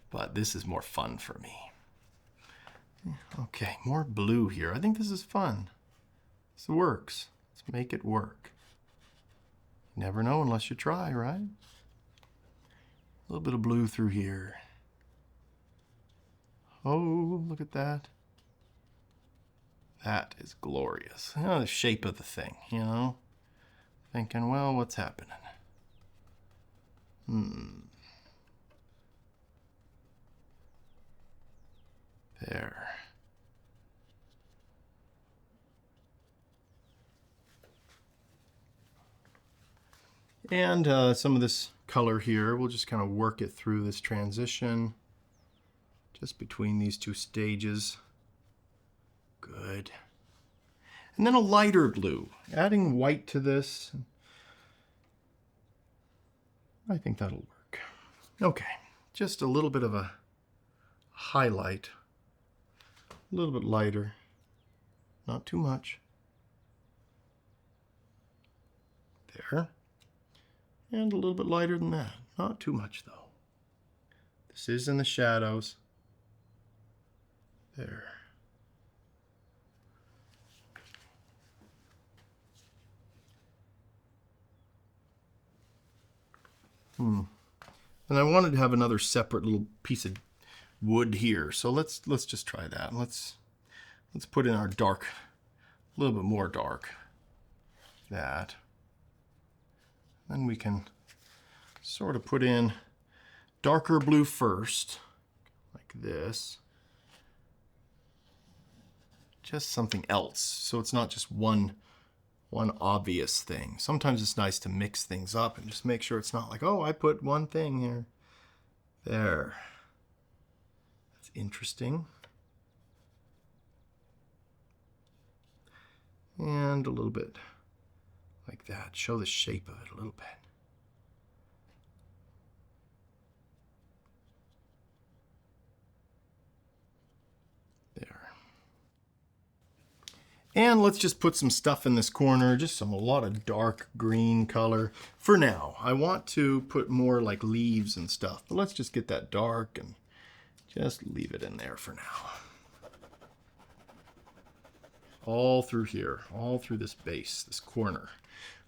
But this is more fun for me. Okay, more blue here. I think this is fun. This works. Let's make it work. You never know unless you try, right? A little bit of blue through here. Oh, look at that. That is glorious. You know, the shape of the thing, you know? Thinking, well, what's happening? There. And some of this color here, we'll just kind of work it through this transition, just between these two stages. Good. And then a lighter blue, adding white to this. I think that'll work. Okay, just a little bit of a highlight, a little bit lighter, not too much. There. And a little bit lighter than that. Not too much, though. This is in the shadows. There. And I wanted to have another separate little piece of wood here. So let's just try that. Let's put in our dark, a little bit more dark. That. Then we can sort of put in darker blue first, like this. Just something else, so it's not just one obvious thing. Sometimes it's nice to mix things up and just make sure it's not like, oh, I put one thing here. There. That's interesting. And a little bit like that. Show the shape of it a little bit. There. And let's just put some stuff in this corner, just a lot of dark green color. For now, I want to put more like leaves and stuff, but let's just get that dark and just leave it in there for now. All through here, all through this base, this corner.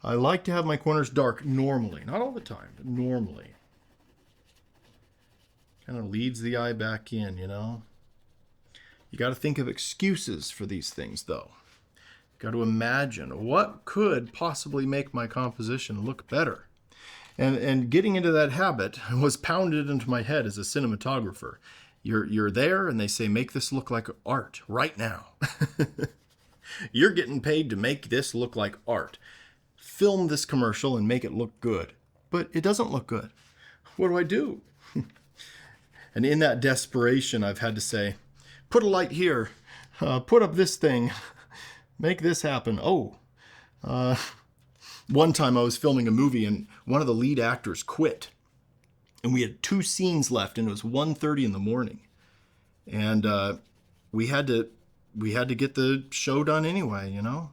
I like to have my corners dark normally, not all the time, but normally. Kind of leads the eye back in, you know? You got to think of excuses for these things, though. You got to imagine what could possibly make my composition look better. And getting into that habit was pounded into my head as a cinematographer. You're there and they say, make this look like art right now. You're getting paid to make this look like art. Film this commercial and make it look good. But it doesn't look good. What do I do? And in that desperation, I've had to say, put a light here, put up this thing, make this happen. One time I was filming a movie and one of the lead actors quit. And we had 2 scenes left and it was 1:30 in the morning. And we had to get the show done anyway, you know?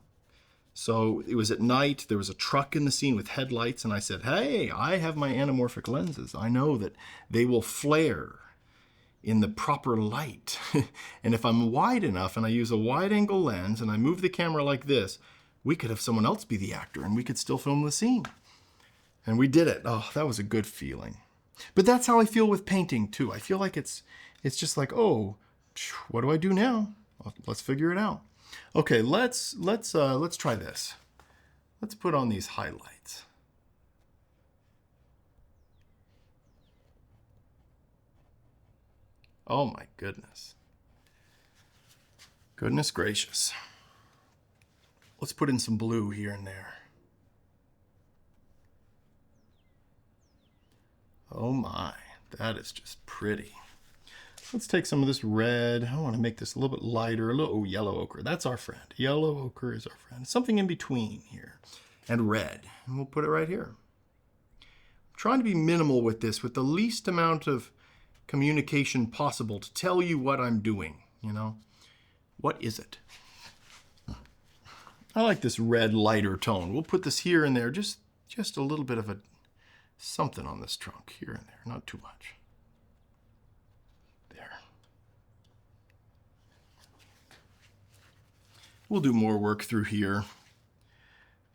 So it was at night, there was a truck in the scene with headlights, and I said, hey, I have my anamorphic lenses. I know that they will flare in the proper light. And if I'm wide enough and I use a wide angle lens and I move the camera like this, we could have someone else be the actor and we could still film the scene. And we did it. Oh, that was a good feeling. But that's how I feel with painting too. I feel like it's just like, oh, what do I do now? Well, let's figure it out. Okay, let's try this. Let's put on these highlights. Oh my goodness. Goodness gracious. Let's put in some blue here and there. Oh my, that is just pretty. Let's take some of this red. I want to make this a little bit lighter, a little yellow ochre. That's our friend. Yellow ochre is our friend. Something in between here. And red. And we'll put it right here. I'm trying to be minimal with this, with the least amount of communication possible to tell you what I'm doing, you know? What is it? I like this red lighter tone. We'll put this here and there, just a little bit of a something on this trunk here and there, not too much. There. We'll do more work through here.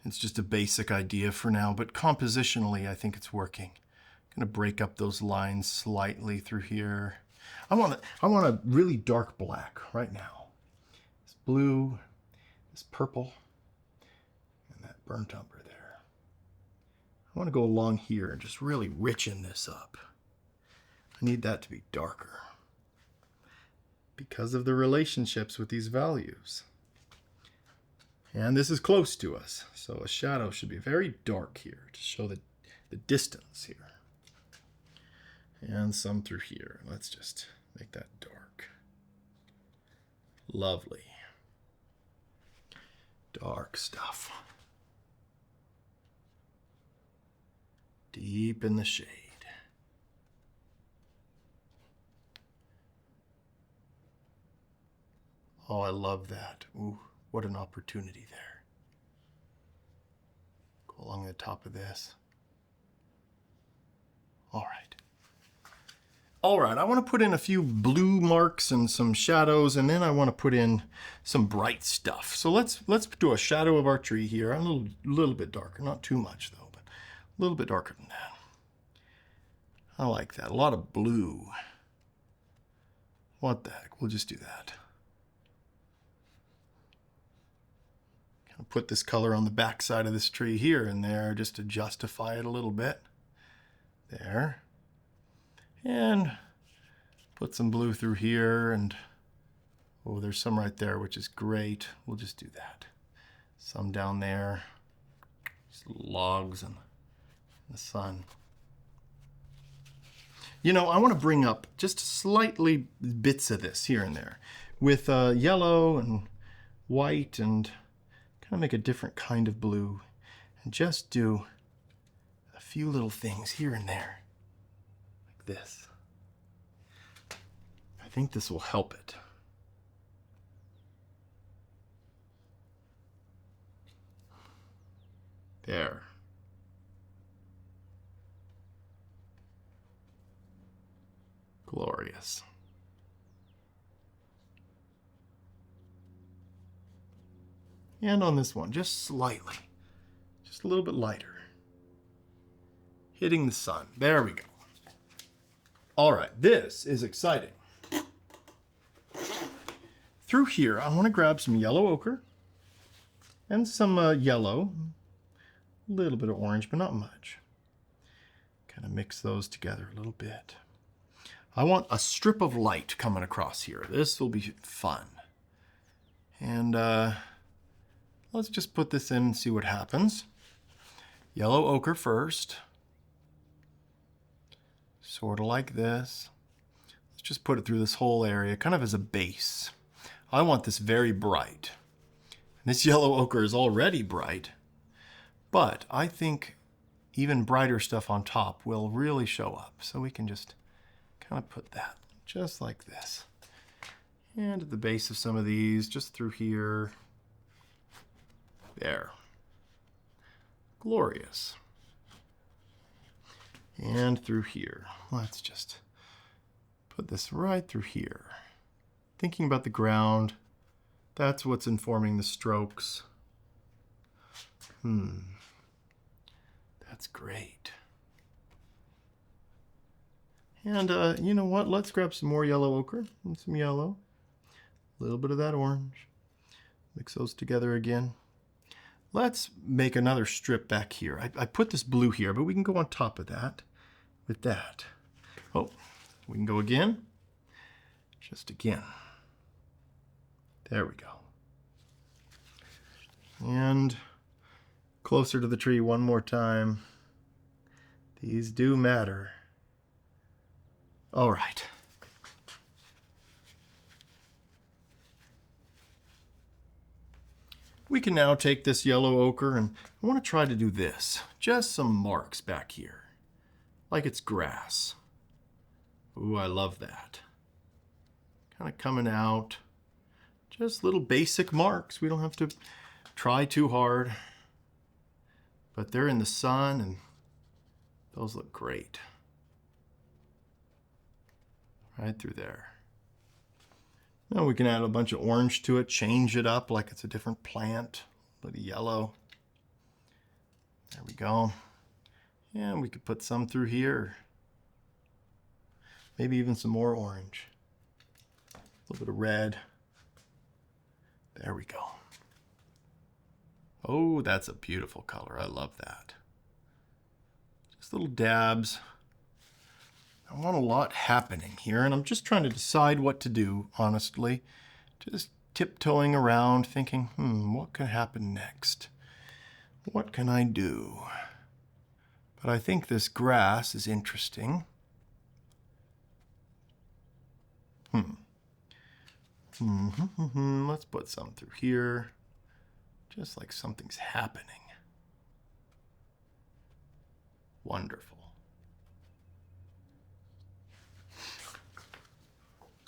It's just a basic idea for now, but compositionally I think it's working. I'm gonna break up those lines slightly through here. I want a really dark black right now. This blue, this purple, and that burnt umber there. I want to go along here and just really richen this up. I need that to be darker because of the relationships with these values. And this is close to us, so a shadow should be very dark here to show the distance here. And some through here. Let's just make that dark. Lovely. Dark stuff. Deep in the shade. Oh, I love that. Ooh, what an opportunity there. Go along the top of this. All right. All right, I want to put in a few blue marks and some shadows, and then I want to put in some bright stuff. So let's do a shadow of our tree here. A little bit darker, not too much though, but a little bit darker than that. I like that. A lot of blue. What the heck? We'll just do that. Kind of put this color on the back side of this tree here and there just to justify it a little bit. There. And put some blue through here, and oh, there's some right there, which is great. We'll just do that. Some down there. Just logs and the sun. You know, I want to bring up just slightly bits of this here and there with yellow and white, and kind of make a different kind of blue and just do a few little things here and there like this. I think this will help it. There. Glorious. And on this one, just slightly, just a little bit lighter. Hitting the sun. There we go. All right, this is exciting. Through here, I want to grab some yellow ochre and some yellow, a little bit of orange, but not much. Kind of mix those together a little bit. I want a strip of light coming across here. This will be fun. And let's just put this in and see what happens. Yellow ochre first. Sort of like this. Let's just put it through this whole area, kind of as a base. I want this very bright. This yellow ochre is already bright, but I think even brighter stuff on top will really show up. So we can just kind of put that just like this. And at the base of some of these, just through here. There. Glorious. And through here. Let's just Put this right through here. Thinking about the ground, that's what's informing the strokes. That's great. And you know what? Let's grab some more yellow ochre and some yellow. A little bit of that orange. Mix those together again. Let's make another strip back here. I put this blue here, but we can go on top of that with that. Oh, we can go again. Just again. There we go. And closer to the tree one more time. These do matter. All right. We can now take this yellow ochre and I want to try to do this. Just some marks back here, like it's grass. Ooh, I love that. Kind of coming out. Just little basic marks. We don't have to try too hard. But they're in the sun and those look great. Right through there. Now we can add a bunch of orange to it, change it up like it's a different plant. A little yellow. There we go. And we could put some through here. Maybe even some more orange. A little bit of red. There we go. Oh, that's a beautiful color. I love that. Just little dabs. I want a lot happening here, and I'm just trying to decide what to do, honestly. Just tiptoeing around, thinking, what could happen next? What can I do? But I think this grass is interesting. Let's put some through here, just like something's happening. Wonderful.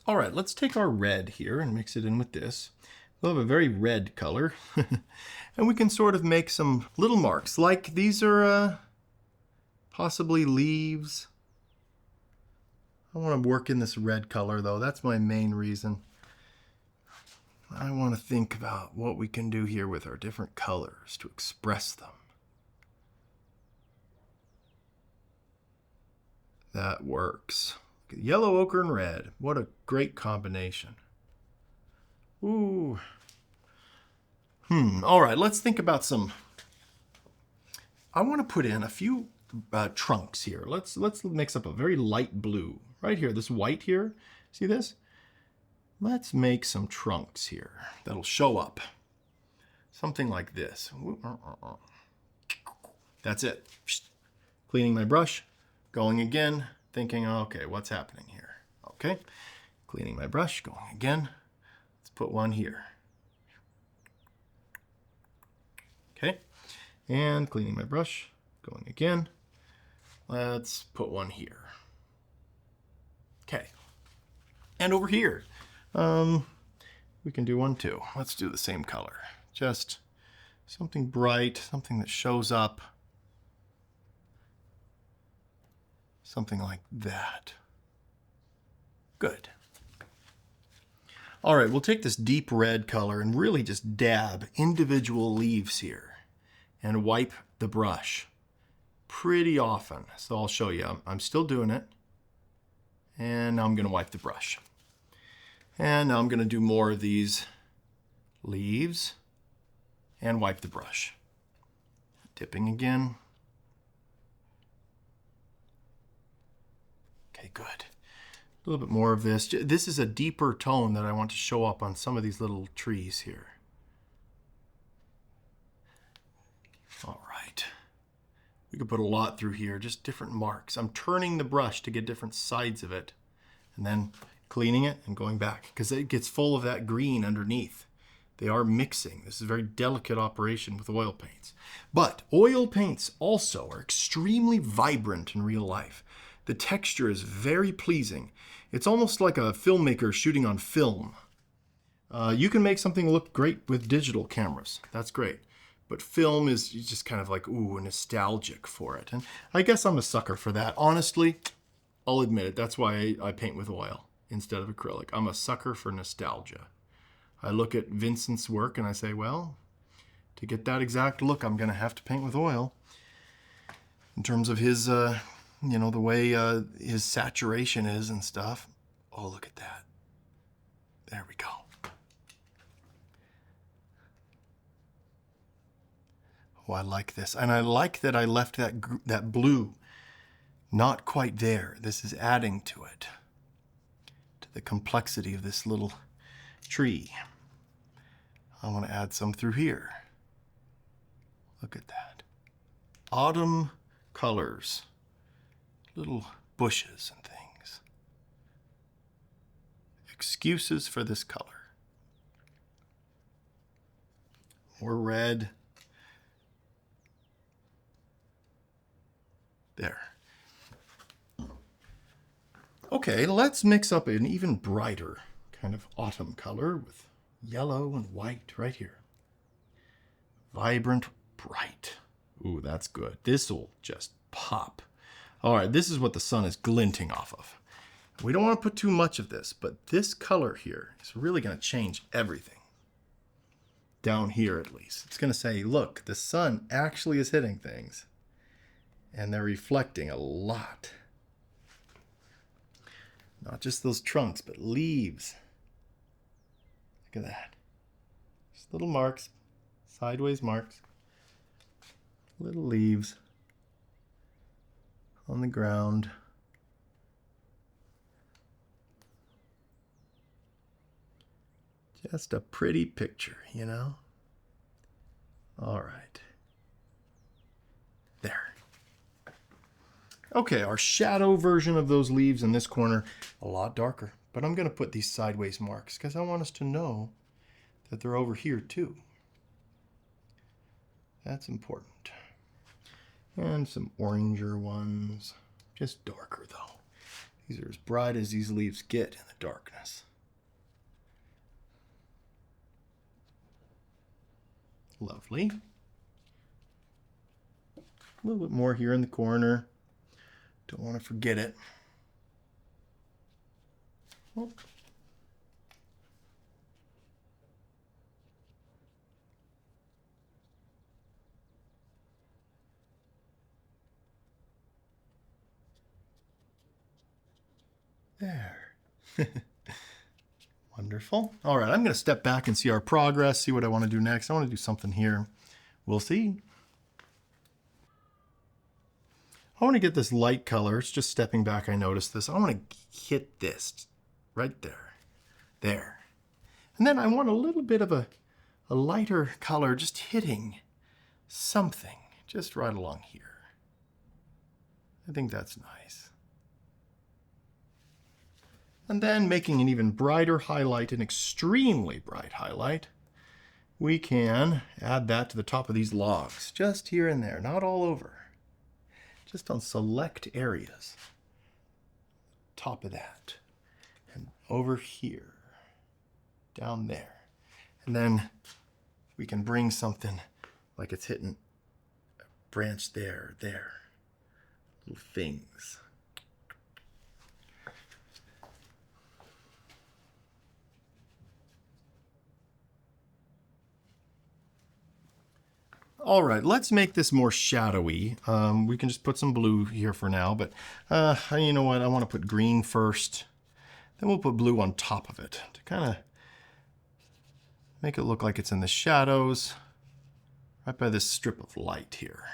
All right, let's take our red here and mix it in with this. We'll have a very red color. And we can sort of make some little marks, like these are possibly leaves. I want to work in this red color though. That's my main reason. I want to think about what we can do here with our different colors to express them. That works. Yellow ochre and red. What a great combination. Ooh. All right, let's think about some. I want to put in a few trunks here. Let's mix up a very light blue. Right here, this white here. See this? Let's make some trunks here that'll show up. Something like this. That's it. Cleaning my brush, going again. Thinking, okay, what's happening here? Okay, cleaning my brush, going again. Let's put one here. Okay, and cleaning my brush, going again. Let's put one here. Okay, and over here, we can do one too. Let's do the same color. Just something bright, something that shows up. Something like that. Good. All right, we'll take this deep red color and really just dab individual leaves here and wipe the brush pretty often. So I'll show you. I'm still doing it. And now I'm going to wipe the brush. And now I'm going to do more of these leaves and wipe the brush. Dipping again. Okay, good. A little bit more of this. This is a deeper tone that I want to show up on some of these little trees here. All right. We could put a lot through here, just different marks. I'm turning the brush to get different sides of it and then cleaning it and going back because it gets full of that green underneath. They are mixing. This is a very delicate operation with oil paints. But oil paints also are extremely vibrant in real life. The texture is very pleasing. It's almost like a filmmaker shooting on film. You can make something look great with digital cameras. That's great. But film is just kind of like, ooh, nostalgic for it. And I guess I'm a sucker for that. Honestly, I'll admit it. That's why I paint with oil instead of acrylic. I'm a sucker for nostalgia. I look at Vincent's work and I say, well, to get that exact look, I'm going to have to paint with oil. In terms of his, the way his saturation is and stuff. Oh, look at that. There we go. Oh, I like this. And I like that I left that blue not quite there. This is adding to it, to the complexity of this little tree. I want to add some through here. Look at that. Autumn colors. Little bushes and things. Excuses for this color. More red. There. Okay, let's mix up an even brighter kind of autumn color with yellow and white right here. Vibrant, bright. Ooh, that's good. This'll just pop. All right, this is what the sun is glinting off of. We don't want to put too much of this, but this color here is really going to change everything. Down here, at least. It's going to say, look, the sun actually is hitting things. And they're reflecting a lot. Not just those trunks, but leaves. Look at that. Just little marks, sideways marks. Little leaves on the ground. Just a pretty picture, you know? All right. There. Okay, our shadow version of those leaves in this corner, a lot darker. But I'm going to put these sideways marks because I want us to know that they're over here too. That's important. And some oranger ones, just darker though. These are as bright as these leaves get in the darkness. Lovely. A little bit more here in the corner. Don't want to forget it. Oh. There. Wonderful. All right, I'm going to step back and see our progress, see what I want to do next. I want to do something here. We'll see. I want to get this light color. It's just stepping back. I noticed this. I want to hit this right there. There. And then I want a little bit of a lighter color just hitting something just right along here. I think that's nice. And then making an even brighter highlight, an extremely bright highlight, we can add that to the top of these logs, just here and there, not all over. Just on select areas. Top of that. And over here. Down there. And then we can bring something like it's hitting a branch there. Little things. All right, let's make this more shadowy. We can just put some blue here for now, but you know what? I want to put green first. Then we'll put blue on top of it to kind of make it look like it's in the shadows, right by this strip of light here.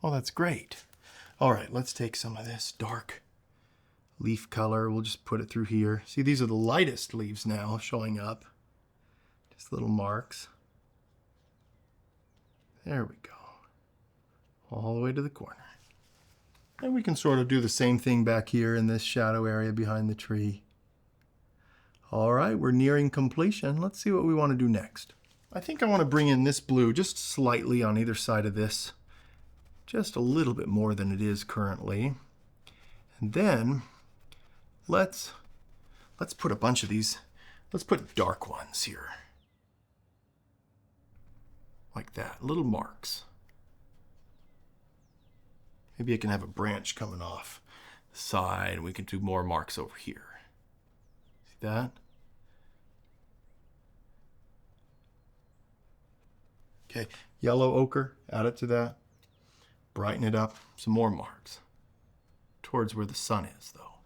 Oh, that's great. All right, let's take some of this dark leaf color. We'll just put it through here. See, these are the lightest leaves now showing up. Just little marks. There we go. All the way to the corner. And we can sort of do the same thing back here in this shadow area behind the tree. All right, we're nearing completion. Let's see what we want to do next. I think I want to bring in this blue just slightly on either side of this. Just a little bit more than it is currently. And then let's let's put a bunch of these, let's put dark ones here. Like that, little marks. Maybe I can have a branch coming off the side and we can do more marks over here. See that? Okay, yellow ochre, add it to that. Brighten it up, some more marks. Towards where the sun is, though.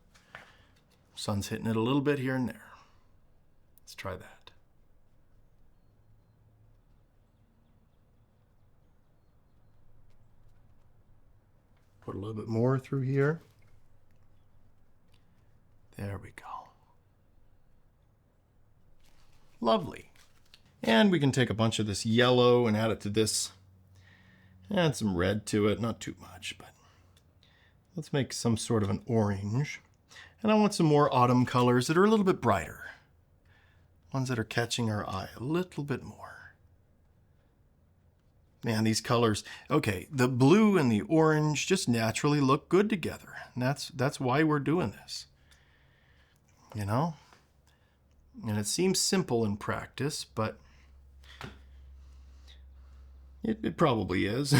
Sun's hitting it a little bit here and there. Let's try that. Put a little bit more through here. There we go. Lovely. And we can take a bunch of this yellow and add it to this. Add some red to it, not too much, but let's make some sort of an orange. And I want some more autumn colors that are a little bit brighter. Ones that are catching our eye a little bit more. Man, these colors, okay, the blue and the orange just naturally look good together. And that's why we're doing this. You know? And it seems simple in practice, but it probably is.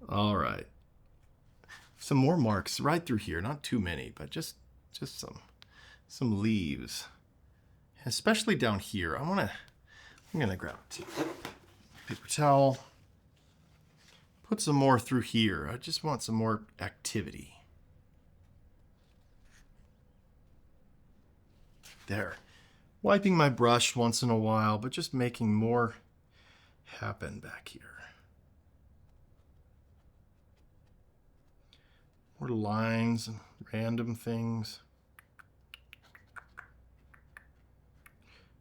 All right. Some more marks right through here. Not too many, but just some leaves. Especially down here. I'm gonna grab a paper towel. Put some more through here. I just want some more activity. There. Wiping my brush once in a while, but just making more happen back here. More lines and random things.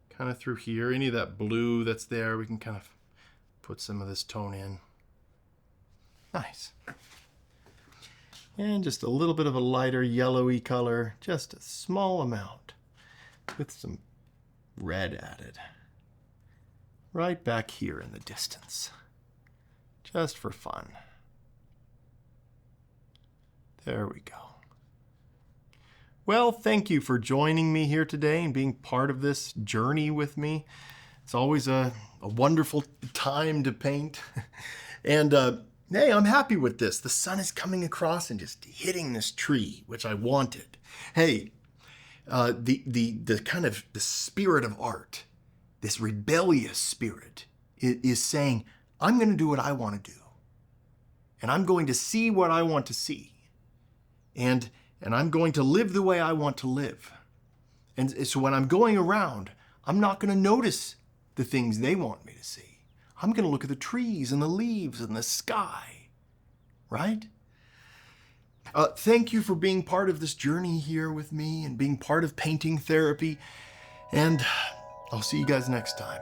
Kind of through here. Any of that blue that's there, we can kind of put some of this tone in. Nice. And just a little bit of a lighter yellowy color, just a small amount, with some red added. Right back here in the distance. Just for fun. There we go. Well, thank you for joining me here today and being part of this journey with me. It's always a wonderful time to paint. And hey, I'm happy with this. The sun is coming across and just hitting this tree, which I wanted. Hey, the kind of the spirit of art, this rebellious spirit, is saying, I'm going to do what I want to do. And I'm going to see what I want to see. And I'm going to live the way I want to live. And so when I'm going around, I'm not going to notice the things they want me to see. I'm going to look at the trees and the leaves and the sky, right? Thank you for being part of this journey here with me and being part of painting therapy. And I'll see you guys next time.